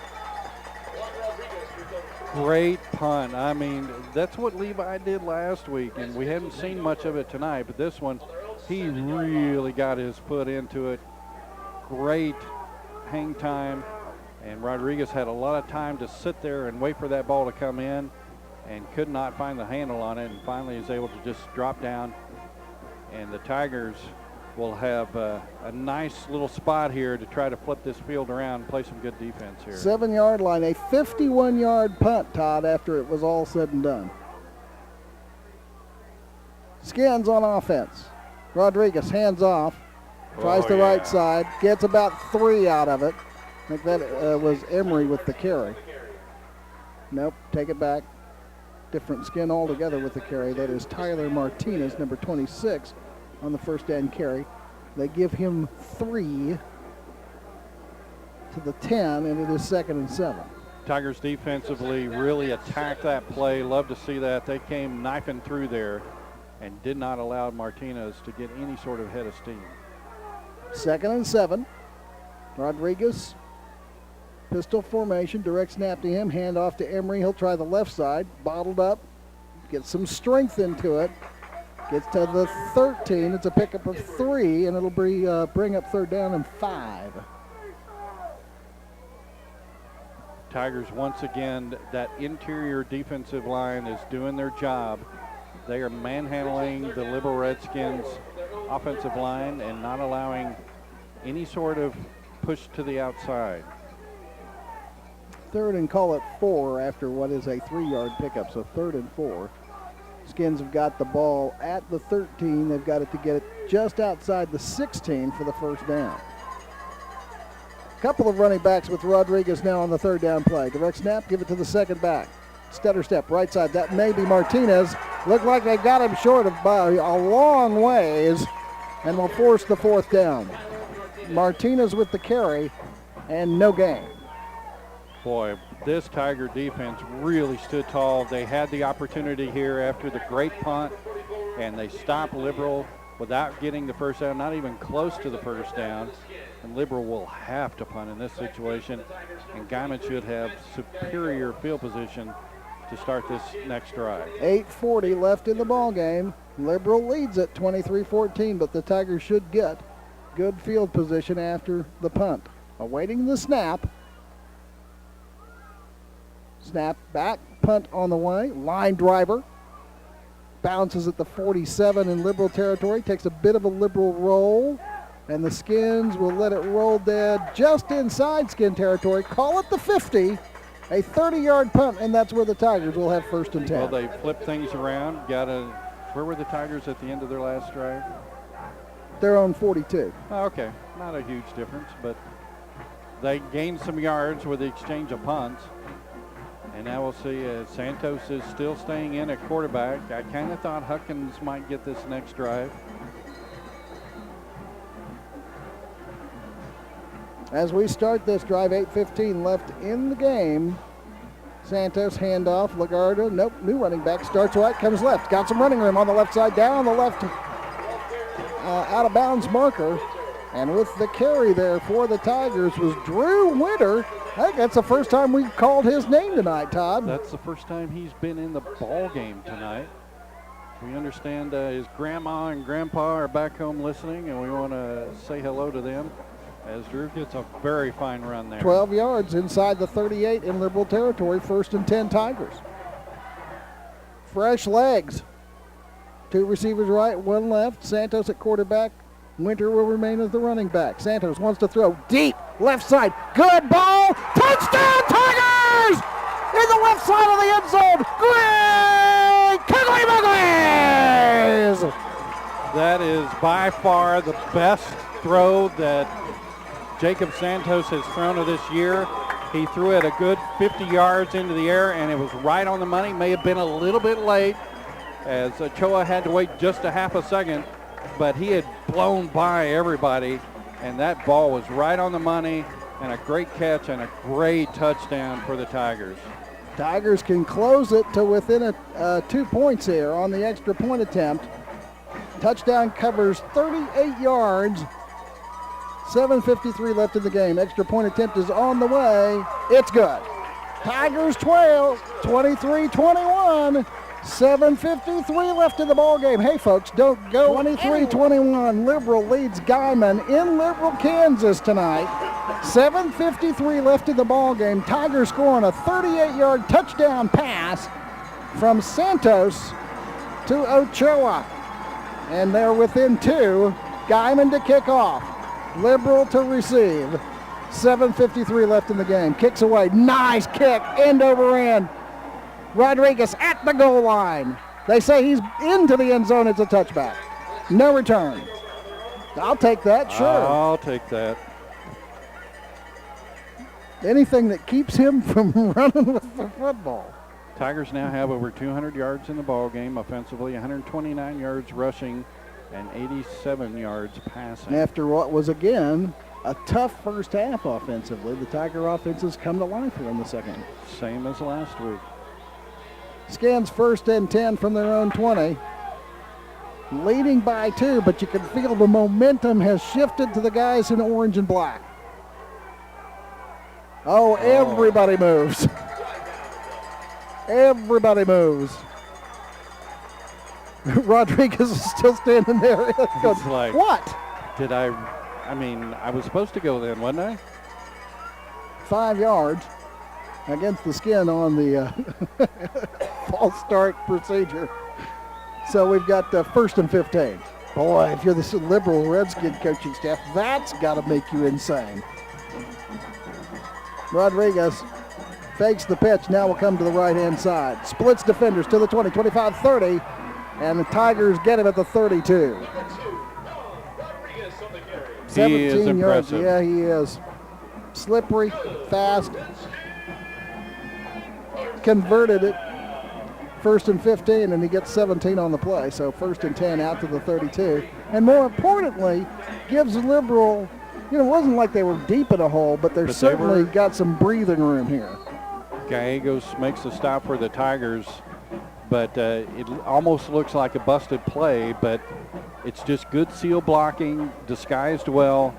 Great punt. I mean, that's what Levi did last week, and we hadn't seen much of it tonight, but this one, he really got his foot into it. Great hang time, and Rodriguez had a lot of time to sit there and wait for that ball to come in and could not find the handle on it, and finally is able to just drop down. And the Tigers will have a nice little spot here to try to flip this field around and play some good defense here. 7-yard line, a 51-yard punt, Todd, after it was all said and done. Skins on offense. Rodriguez hands off, tries the right side, gets about 3 out of it. I think that was Emery with the carry. Nope, take it back. Different skin altogether with the carry. That is Tyler Martinez, number 26, on the first down carry. They give him 3 to the 10, and it is 2nd and 7. Tigers defensively really attacked that play. Love to see that. They came knifing through there and did not allow Martinez to get any sort of head of steam. 2nd and 7. Rodriguez, pistol formation, direct snap to him, hand off to Emery. He'll try the left side, bottled up, gets some strength into it, gets to the 13. It's a pickup of 3, and it'll bring up 3rd down and 5. Tigers, once again, that interior defensive line is doing their job. They are manhandling the Liberal Redskins offensive line and not allowing any sort of push to the outside. 3rd and call it 4 after what is a 3-yard pickup, so 3rd and 4. Skins have got the ball at the 13. They've got it to get it just outside the 16 for the first down. Couple of running backs with Rodriguez now on the 3rd down play. Direct snap, give it to the second back. Stutter step, right side. That may be Martinez. Look like they got him short of by a long ways and will force the 4th down. Martinez with the carry and no gain. Boy, this Tiger defense really stood tall. They had the opportunity here after the great punt, and they stopped Liberal without getting the first down, not even close to the first down. And Liberal will have to punt in this situation, and Guymon should have superior field position to start this next drive. 8:40 left in the ball game. Liberal leads at 23-14, but the Tigers should get good field position after the punt. Awaiting the snap. Snap back, punt on the way. Line driver. Bounces at the 47 in Liberal territory. Takes a bit of a Liberal roll. And the Skins will let it roll dead just inside Skin territory. Call it the 50. A 30-yard punt, and that's where the Tigers will have 1st and 10. Well, they flipped things around. Where were the Tigers at the end of their last drive? They're on 42. Oh, okay. Not a huge difference, but they gained some yards with the exchange of punts. And now we'll see Santos is still staying in at quarterback. I kind of thought Huckins might get this next drive. As we start this drive, 8:15 left in the game. Santos handoff, Lagarda, nope, new running back, starts right, comes left. Got some running room on the left side, down the left out of bounds marker. And with the carry there for the Tigers was Drew Winter. I think that's the first time we've called his name tonight, Todd. That's the first time he's been in the ball game tonight. We understand his grandma and grandpa are back home listening, and we want to say hello to them as Drew gets a very fine run there. 12 yards inside the 38 in Liberal territory, 1st and 10 Tigers. Fresh legs. 2 receivers right, 1 left. Santos at quarterback. Winter will remain as the running back. Santos wants to throw deep, left side. Good ball. Touchdown Tigers! In the left side of the end zone. Great Cuddly Mugglies! That is by far the best throw that Jacob Santos has thrown of this year. He threw it a good 50 yards into the air, and it was right on the money. May have been a little bit late as Ochoa had to wait just a half a second, but he had blown by everybody, and that ball was right on the money, and a great catch and a great touchdown for the Tigers. Tigers can close it to within 2 points here on the extra point attempt. Touchdown covers 38 yards. 7:53 left in the game. Extra point attempt is on the way. It's good. Tigers trail 23-21. 7:53 left in the ball game. Hey, folks, don't go. 23-21. Liberal leads Guymon in Liberal, Kansas tonight. 7:53 left in the ball game. Tigers scoring a 38-yard touchdown pass from Santos to Ochoa. And they're within 2. Guymon to kick off. Liberal to receive. 7:53 left in the game. Kicks away. Nice kick. End over end. Rodriguez at the goal line. They say he's into the end zone. It's a touchback. No return. I'll take that, sure. I'll take that. Anything that keeps him from running with the football. Tigers now have over 200 yards in the ball game offensively, 129 yards rushing, and 87 yards passing. After what was, again, a tough first half offensively, the Tiger offense has come to life here in the second. Same as last week. Skins 1st and 10 from their own 20. Leading by 2, but you can feel the momentum has shifted to the guys in orange and black. Oh, everybody moves. Everybody moves. Rodriguez is still standing there. It's like, what? I was supposed to go then, wasn't I? 5 yards against the Skin on the false start procedure. So we've got 1st and 15. Boy, if you're the Liberal Redskins coaching staff, that's got to make you insane. Rodriguez fakes the pitch. Now will come to the right-hand side. Splits defenders to the 20, 25, 30. And the Tigers get him at the 32. 17 yards. Yeah, he is. Slippery, fast. Converted it. 1st and 15, and he gets 17 on the play. So 1st and 10 out to the 32. And more importantly, gives Liberal, it wasn't like they were deep in a hole, but they're certainly got some breathing room here. Gallegos makes a stop for the Tigers, but it almost looks like a busted play, but it's just good seal blocking, disguised well,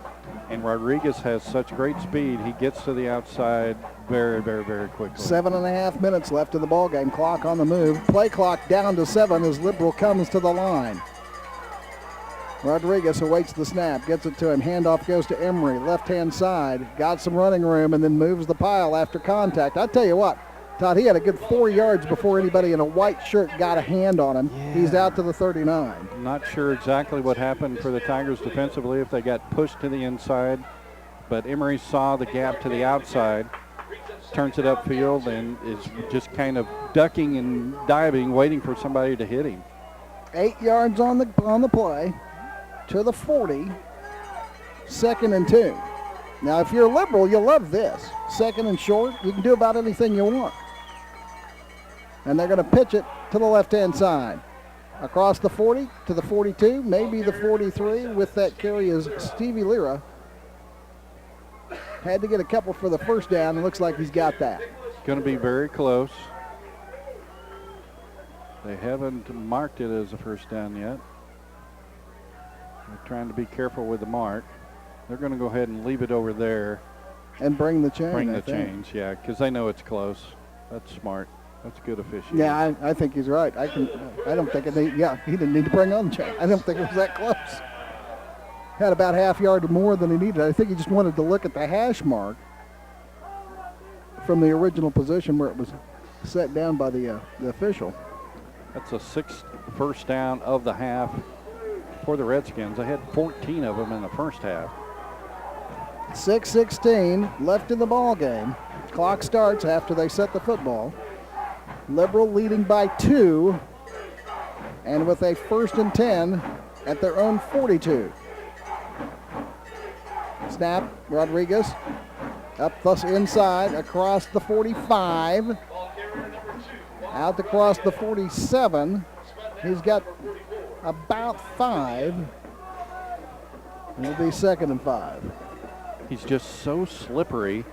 and Rodriguez has such great speed. He gets to the outside very, very, very quickly. 7.5 minutes left in the ball game. Clock on the move. Play clock down to 7 as Liberal comes to the line. Rodriguez awaits the snap, gets it to him. Handoff goes to Emery, left-hand side. Got some running room and then moves the pile after contact. I tell you what, Todd, he had a good 4 yards before anybody in a white shirt got a hand on him. Yeah. He's out to the 39. Not sure exactly what happened for the Tigers defensively, if they got pushed to the inside, but Emery saw the gap to the outside, turns it upfield, and is just kind of ducking and diving, waiting for somebody to hit him. 8 yards on the play to the 40, 2nd and 2. Now, if you're a Liberal, you'll love this. 2nd and short, you can do about anything you want. And they're going to pitch it to the left-hand side. Across the 40 to the 42, maybe the 43. With that carry is Stevie Lira. Had to get a couple for the first down, and looks like he's got that. Going to be very close. They haven't marked it as a first down yet. They're trying to be careful with the mark. They're going to go ahead and leave it over there. And bring the chain. Bring the chains, yeah, because they know it's close. That's smart. That's good officiating. Yeah, I think he's right. I don't think he didn't need to bring on the chain. I don't think it was that close. Had about half yard more than he needed. I think he just wanted to look at the hash mark from the original position where it was set down by the official. That's a 6th first down of the half for the Redskins. They had 14 of them in the first half. 6:16 left in the ball game. Clock starts after they set the football. Liberal leading by 2, and with a 1st and 10 at their own 42. Snap, Rodriguez up thus inside across the 45. Out across the 47. He's got about 5. It'll be 2nd and 5. He's just so slippery.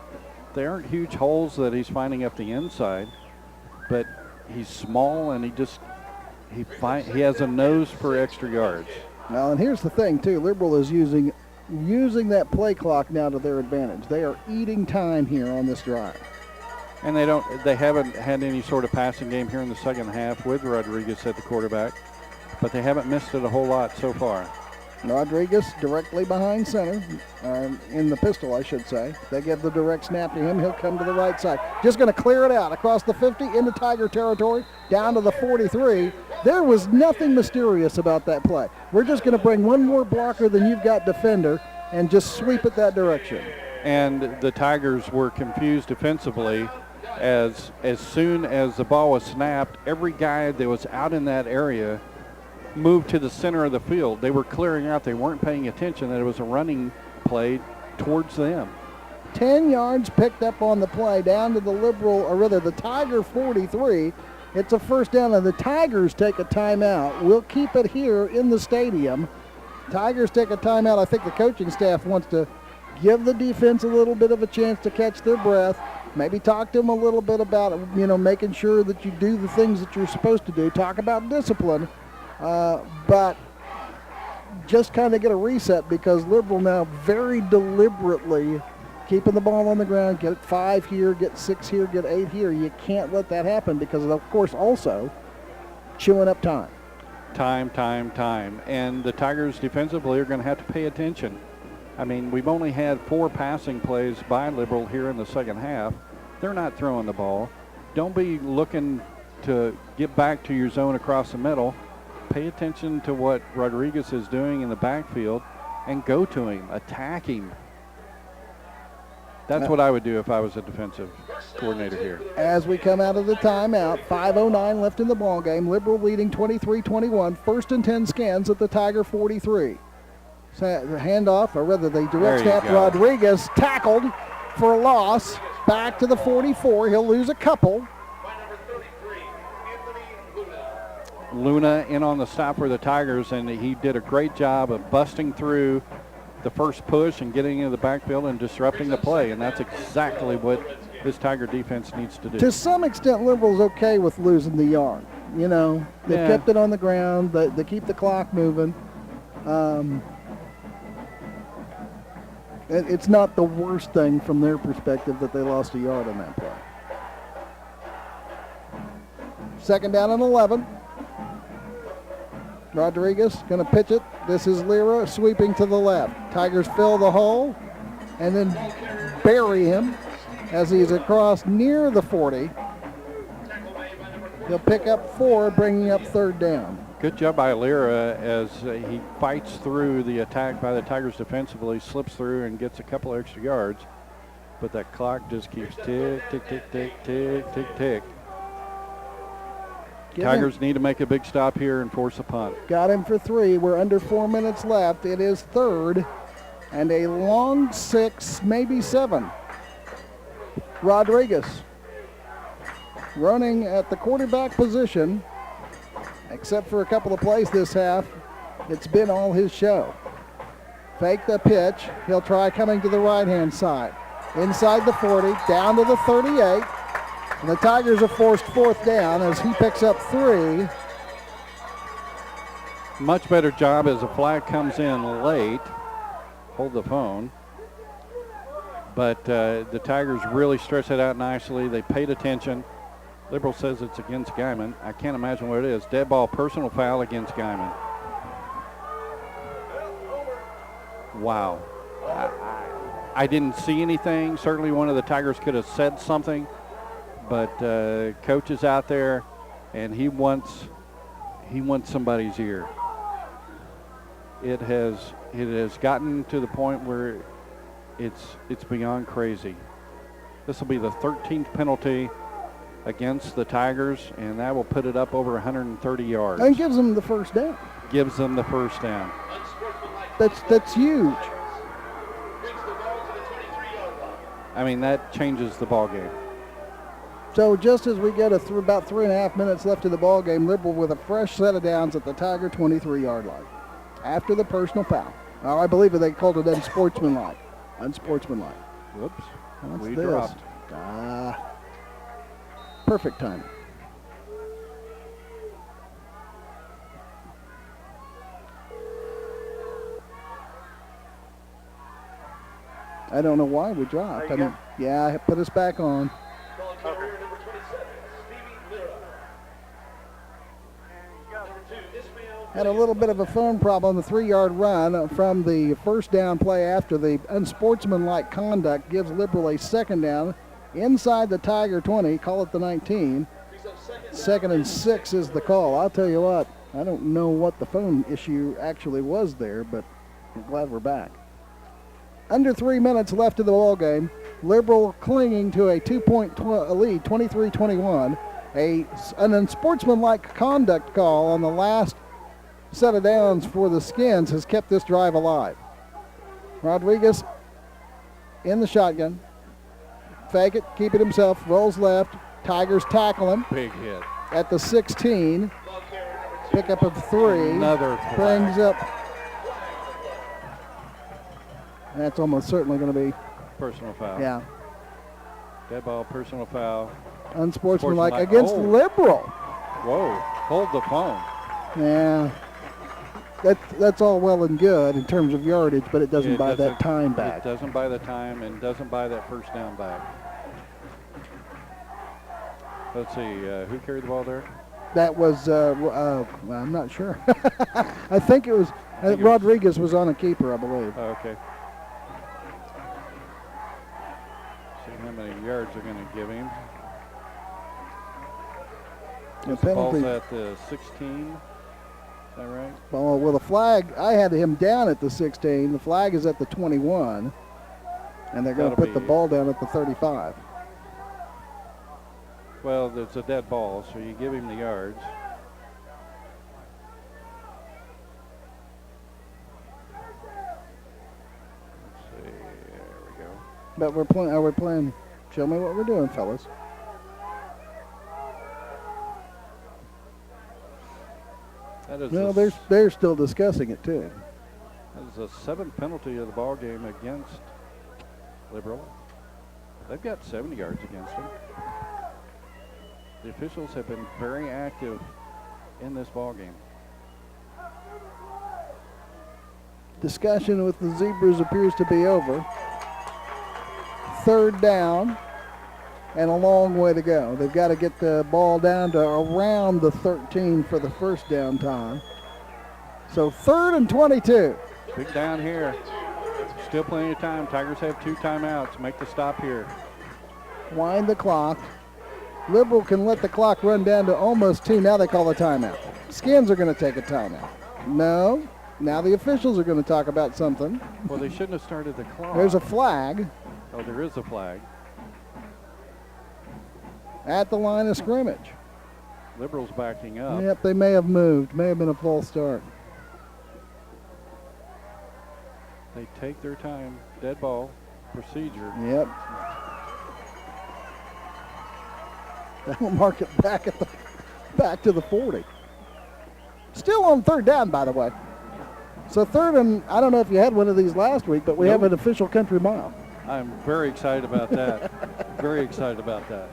There aren't huge holes that he's finding up the inside, but he's small and he has a nose for extra yards. Well, and here's the thing too. Liberal is using that play clock now to their advantage. They are eating time here on this drive. And they haven't had any sort of passing game here in the second half with Rodriguez at the quarterback, but they haven't missed it a whole lot so far. Rodriguez directly behind center, in the pistol, I should say. They give the direct snap to him. He'll come to the right side. Just going to clear it out across the 50 into Tiger territory, down to the 43. There was nothing mysterious about that play. We're just going to bring one more blocker than you've got defender and just sweep it that direction. And the Tigers were confused defensively. As soon as the ball was snapped, every guy that was out in that area moved to the center of the field. They were clearing out. They weren't paying attention that it was a running play towards them. 10 yards picked up on the play down to the Liberal, or rather the Tiger 43. It's a first down, and the Tigers take a timeout. We'll keep it here in the stadium. Tigers take a timeout. I think the coaching staff wants to give the defense a little bit of a chance to catch their breath. Maybe talk to them a little bit about, making sure that you do the things that you're supposed to do. Talk about discipline. But just kind of get a reset, because Liberal now very deliberately keeping the ball on the ground, get 5 here, get 6 here, get 8 here. You can't let that happen because, of course, also chewing up time. Time. And the Tigers defensively are going to have to pay attention. I mean, we've only had 4 passing plays by Liberal here in the second half. They're not throwing the ball. Don't be looking to get back to your zone across the middle. Pay attention to what Rodriguez is doing in the backfield and go to him, attack him. That's what I would do if I was a defensive coordinator here. As we come out of the timeout, 5:09 left in the ball game. Liberal leading 23-21. 1st and 10 scans at the Tiger 43. So the handoff, or rather the direct snap. Rodriguez tackled for a loss. Back to the 44. He'll lose a couple. Luna in on the stop for the Tigers, and he did a great job of busting through the first push and getting into the backfield and disrupting the play, and that's exactly what this Tiger defense needs to do. To some extent, Liberal's okay with losing the yard. They've kept it on the ground. They keep the clock moving. It's not the worst thing from their perspective that they lost a yard on that play. 2nd down and 11. Rodriguez going to pitch it This is Lyra sweeping to the left. Tigers fill the hole and then bury him as he's across near the 40. He'll pick up 4, bringing up 3rd down. Good job by Lyra as he fights through the attack by the Tigers defensively, slips through and gets a couple extra yards. But that clock just keeps tick, tick, tick, tick, tick, tick, tick. Tigers need to make a big stop here and force a punt. Got him for 3. We're under 4 minutes left. It is 3rd and a long 6, maybe 7. Rodriguez running at the quarterback position, except for a couple of plays this half. It's been all his show. Fake the pitch. He'll try coming to the right-hand side. Inside the 40, down to the 38. And the Tigers are forced 4th down as he picks up 3. Much better job as a flag comes in late. Hold the phone. But the Tigers really stretched it out nicely. They paid attention. Liberal says it's against Guymon. I can't imagine what it is. Dead ball, personal foul against Guymon. Wow. I didn't see anything. Certainly one of the Tigers could have said something. But coach is out there, and he wants somebody's ear. It has gotten to the point where it's beyond crazy. This will be the 13th penalty against the Tigers, and that will put it up over 130 yards. And gives them the 1st down. Gives them the 1st down. That's huge. I mean, that changes the ball game. So just as we get about 3.5 minutes left of the ball game, Liberal with a fresh set of downs at the Tiger 23-yard line after the personal foul. Now, I believe they called it unsportsmanlike. Unsportsmanlike. Whoops. What's we this? dropped. Perfect timing. I don't know why we dropped. I mean, yeah, it put us back on. Had a little bit of a phone problem. The 3-yard run from the 1st down play after the unsportsmanlike conduct gives Liberal a 2nd down inside the Tiger 20. Call it the 19. 2nd and 6 is the call. I'll tell you what, I don't know what the phone issue actually was there, but I'm glad we're back. Under 3 minutes left of the ball game. Liberal clinging to a 2-point lead, 23-21. An unsportsmanlike conduct call on the last set of downs for the Skins has kept this drive alive. Rodriguez in the shotgun. Fake it, keep it himself, rolls left. Tigers tackle him. Big hit. At the 16. Pickup of 3. Another brings up. That's almost certainly going to be personal foul. Yeah. Dead ball, personal foul. Unsportsmanlike against Liberal. Whoa, hold the phone. Yeah. That's all well and good in terms of yardage, but it doesn't buy that time back. It doesn't buy the time and doesn't buy that 1st down back. Let's see, who carried the ball there? That was, I'm not sure. I think it was, Rodriguez was on a keeper, I believe. Oh, okay. See how many yards they're going to give him. The penalty. Ball's at the 16. Is that right? Well, the flag, I had him down at the 16. The flag is at the 21. And they're going to put the ball down at the 35. Well, it's a dead ball, so you give him the yards. Let's see, there we go. But we're playing, show me what we're doing, fellas. That is No, they're still discussing it too. That is the 7th penalty of the ball game against Liberal. They've got 70 yards against them. The officials have been very active in this ball game. Discussion with the Zebras appears to be over. 3rd down and a long way to go. They've got to get the ball down to around the 13 for the 1st down time. So 3rd and 22. Big down here. Still plenty of time. Tigers have 2 timeouts. Make the stop here. Wind the clock. Liberal can let the clock run down to almost 2. Now they call a timeout. Skins are going to take a timeout. No. Now the officials are going to talk about something. Well, they shouldn't have started the clock. There's a flag. Oh, there is a flag. At the line of scrimmage. Liberals backing up. Yep, they may have moved. May have been a false start. They take their time. Dead ball procedure. Yep. That'll mark it back to the 40. Still on 3rd down, by the way. So 3rd and, I don't know if you had one of these last week, but we have an official country mile. I'm very excited about that. Very excited about that.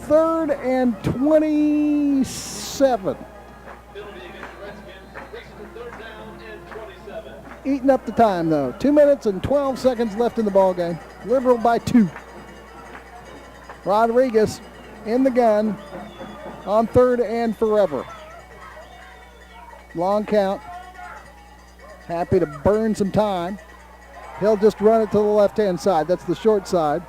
3rd and 27. Eating up the time, though. 2 minutes and 12 seconds left in the ball game. Liberal by 2. Rodriguez in the gun on 3rd and forever. Long count. Happy to burn some time. He'll just run it to the left-hand side. That's the short side.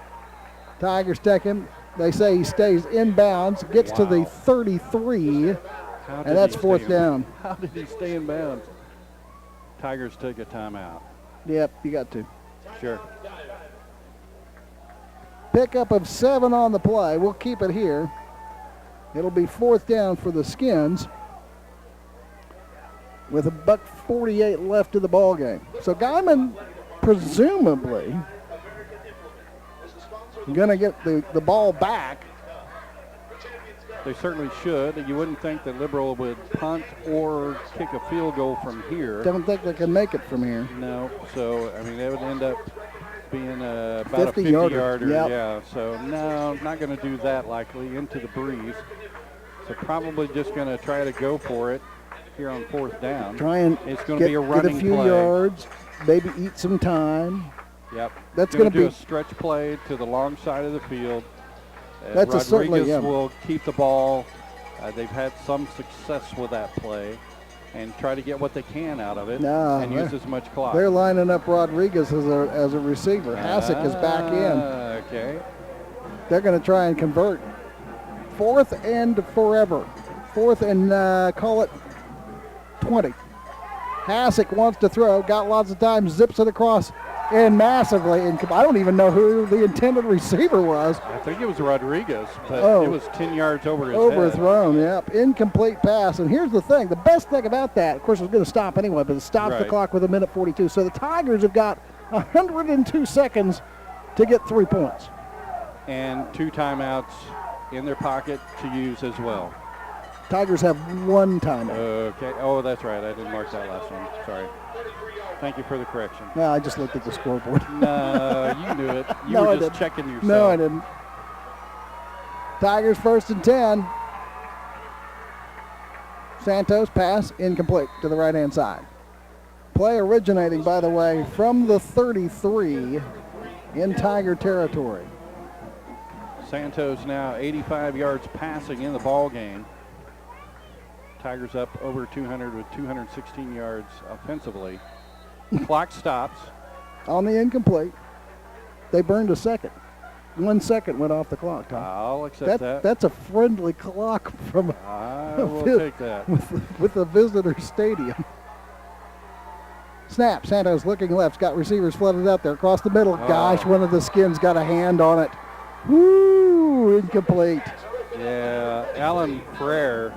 Tigers take him. They say he stays inbounds, gets to the 33, and that's 4th down. How did he stay in bounds? Tigers take a timeout. Yep, you got to. Sure. Pickup of 7 on the play. We'll keep it here. It'll be 4th down for the Skins with $1:48 left in the ball game. So Guymon presumably going to get the ball back. They certainly should. You wouldn't think that Liberal would punt or kick a field goal from here. Don't think they can make it from here. No. So, I mean, they would end up being about 50 a 50-yarder. Yep. Yeah. So, no, not going to do that likely into the breeze. So, probably just going to try to go for it here on 4th down. Try and it's going to be a running get a few play. yards, maybe eat some time. Yep. That's going to be a stretch play to the long side of the field. That's Rodriguez will keep the ball. They've had some success with that play and try to get what they can out of it and use as much clock. They're lining up Rodriguez as a receiver. Hassick is back in. Okay. They're going to try and convert. 4th and forever. 4th and call it 20. Hassick wants to throw, got lots of time, zips it across. And massively, I don't even know who the intended receiver was. I think it was Rodriguez, but it was 10 yards over his head. Overthrown, yep. Incomplete pass. And here's the thing. The best thing about that, of course, it was going to stop anyway, but it stops the clock with 1:42. So the Tigers have got 102 seconds to get 3 points. And 2 timeouts in their pocket to use as well. Tigers have 1 timeout. Okay. Oh, that's right. I didn't mark that last one. Sorry. Thank you for the correction. No, I just looked at the scoreboard. No, you knew it. You were just checking yourself. No, I didn't. Tigers 1st and 10. Santos pass incomplete to the right-hand side. Play originating, by the way, from the 33 in Tiger territory. Santos now 85 yards passing in the ball game. Tigers up over 200 with 216 yards offensively. Clock stops. On the incomplete. They burned a second. 1 second went off the clock, Tom. I'll accept that. That's a friendly clock from I will take that. With the visitor stadium. Snap. Santos looking left. Got receivers flooded out there across the middle. Gosh, one of the Skins got a hand on it. Woo! Incomplete. Yeah, Alan Frere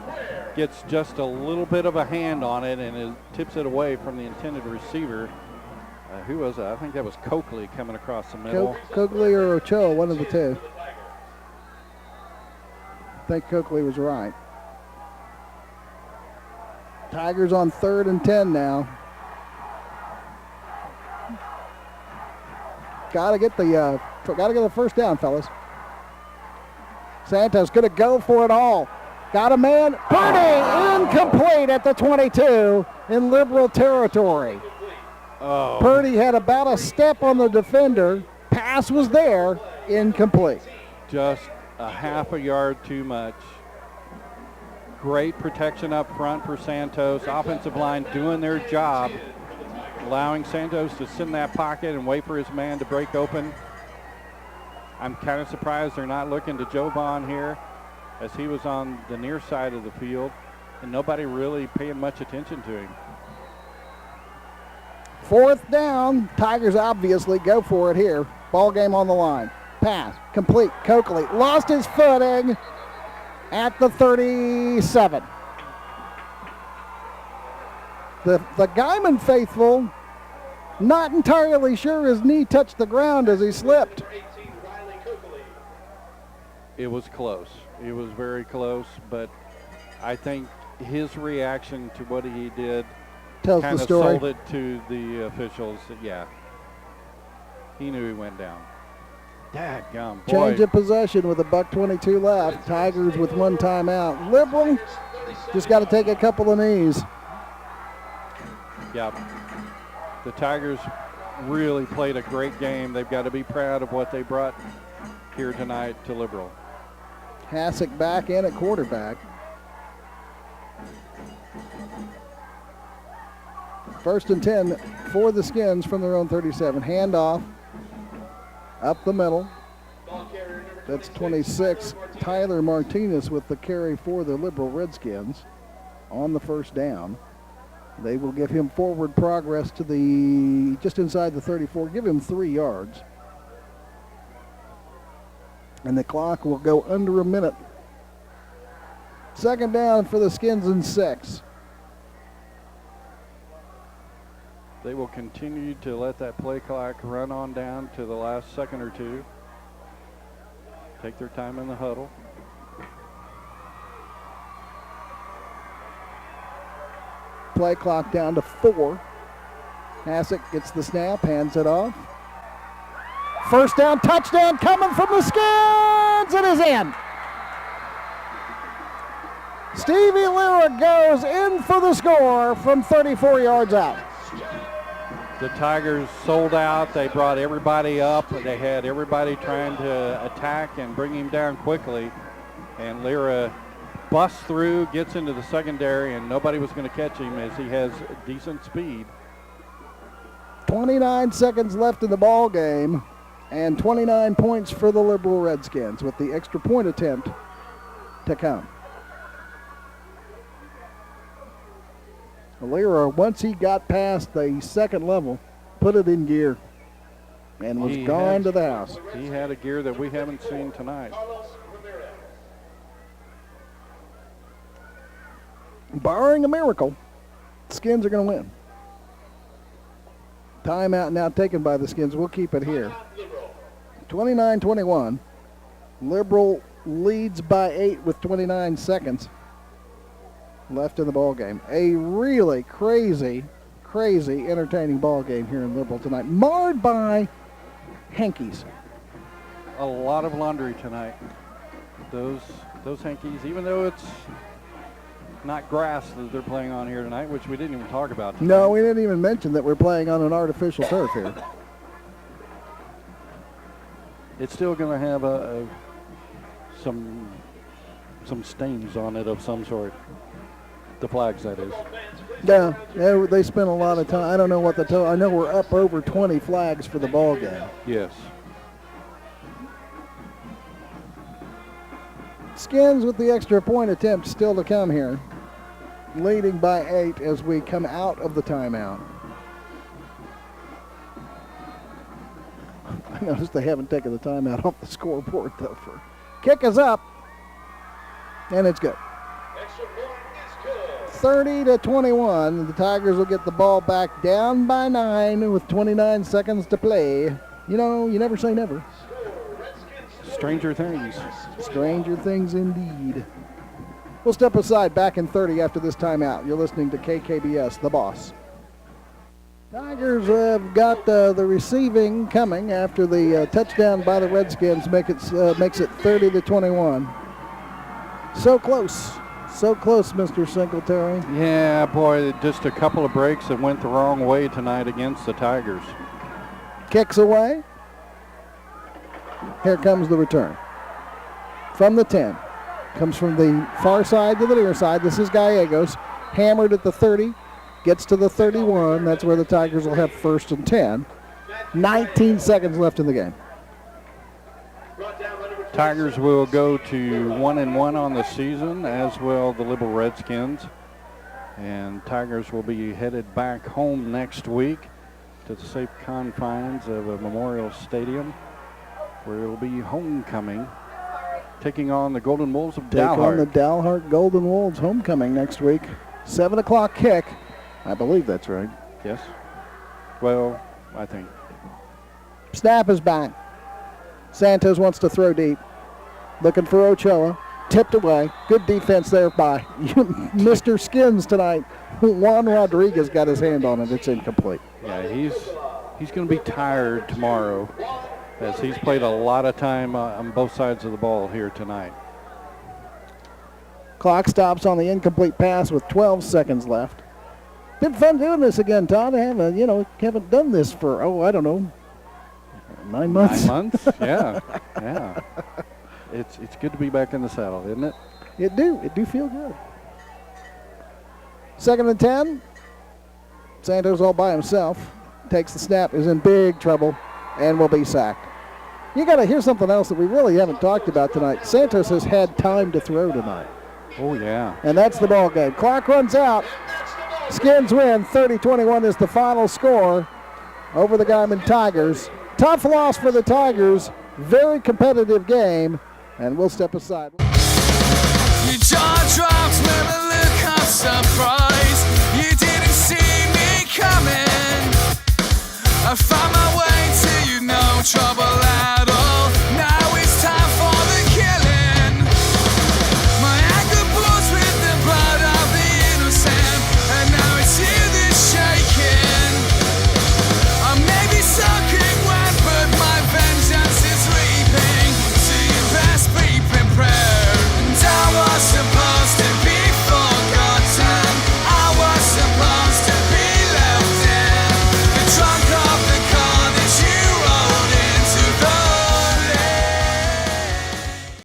gets just a little bit of a hand on it and tips it away from the intended receiver. Who was that? I think that was Coakley coming across the middle. Coakley or Ochoa, one of the two. I think Coakley was right. Tigers on 3rd and 10 now. Gotta get the 1st down, fellas. Santos gonna go for it all. Got a man. Purdy incomplete at the 22 in Liberal territory. Oh. Purdy had about a step on the defender. Pass was there. Incomplete. Just a half a yard too much. Great protection up front for Santos. Offensive line doing their job, allowing Santos to sit in that pocket and wait for his man to break open. I'm kind of surprised they're not looking to Joe Vaughn here, as he was on the near side of the field, and nobody really paying much attention to him. 4th down. Tigers obviously go for it here. Ball game on the line. Pass complete. Coakley lost his footing at the 37. The Guymon faithful not entirely sure his knee touched the ground as he slipped. It was close. It was very close, but I think his reaction to what he did tells kind the of story. sold it to the officials. Yeah, he knew he went down. Dadgum, boy. Change of possession with $1:22 left. Tigers with 1 timeout. Liberal just got to take a couple of knees. Yeah, the Tigers really played a great game. They've got to be proud of what they brought here tonight to Liberal. Hassick back in at quarterback. 1st and 10 for the Skins from their own 37. Handoff up the middle. That's 26. Tyler Martinez with the carry for the Liberal Redskins on the 1st down. They will give him forward progress to the just inside the 34. Give him 3 yards. And the clock will go under a minute. 2nd down for the Skins and 6. They will continue to let that play clock run on down to the last second or two. Take their time in the huddle. Play clock down to 4. Hassick gets the snap, hands it off. 1st down, touchdown coming from the Skins. It is in. Stevie Lira goes in for the score from 34 yards out. The Tigers sold out. They brought everybody up. They had everybody trying to attack and bring him down quickly. And Lira busts through, gets into the secondary, and nobody was going to catch him as he has decent speed. 29 seconds left in the ball game, and 29 points for the Liberal Redskins with the extra point attempt to come. Lira, once he got past the 2nd level, put it in gear and was gone to the house. He had a gear that we haven't seen tonight. Barring a miracle, Skins are going to win. Timeout now taken by the Skins. We'll keep it here. 29-21. Liberal leads by 8 with 29 seconds left in the ball game. A really crazy, entertaining ball game here in Liberal tonight, marred by hankies. A lot of laundry tonight. Those hankies, even though it's not grass that they're playing on here tonight, which we didn't even talk about tonight. No, we didn't even mention that we're playing on an artificial turf here. It's still going to have some stains on it of some sort. The flags, that is. Yeah, they spent a lot of time. I don't know what the total. I know we're up over 20 flags for the ball game. Yes. Skins with the extra point attempt still to come here, leading by 8 as we come out of the timeout. I noticed they haven't taken the timeout off the scoreboard though. Kick is up, and it's good. 30-21. The Tigers will get the ball back down by 9 with 29 seconds to play. You know, you never say never. Stranger things. Stranger things indeed. We'll step aside, back in 30 after this timeout. You're listening to KKBS, The Boss. Tigers have got the receiving coming after the touchdown by the Redskins makes it 30-21. So close. So close, Mr. Singletary. Yeah, boy, just a couple of breaks that went the wrong way tonight against the Tigers. Kicks away. Here comes the return. From the 10. Comes from the far side to the near side. This is Gallegos. Hammered at the 30. Gets to the 31. That's where the Tigers will have 1st and 10. 19 seconds left in the game. Tigers will go to 1-1 on the season, as will the Liberal Redskins. And Tigers will be headed back home next week to the safe confines of a Memorial Stadium, where it will be homecoming, taking on the Golden Wolves of Dalhart. Take on the Dalhart Golden Wolves homecoming next week. 7 o'clock kick. I believe that's right. Yes. Well, I think. Snap is back. Santos wants to throw deep. Looking for Ochoa. Tipped away. Good defense there by Mr. Skins tonight. Juan Rodriguez got his hand on it. It's incomplete. Yeah, he's going to be tired tomorrow, as he's played a lot of time on both sides of the ball here tonight. Clock stops on the incomplete pass with 12 seconds left. Been fun doing this again, Todd. I haven't done this for, I don't know, 9 months. 9 months? Yeah. Yeah. It's good to be back in the saddle, isn't it? It do feel good. 2nd and 10. Santos all by himself. Takes the snap, is in big trouble, and will be sacked. Here's something else that we really haven't talked about tonight. Santos has had time to throw tonight. Oh, yeah. And that's the ball game. Clock runs out. Skins win. 30-21 is the final score over the Guymon Tigers. Tough loss for the Tigers. Very competitive game. And we'll step aside. Your jaw drops with a look of surprise. You didn't see me coming. I found my way to you, no trouble at all.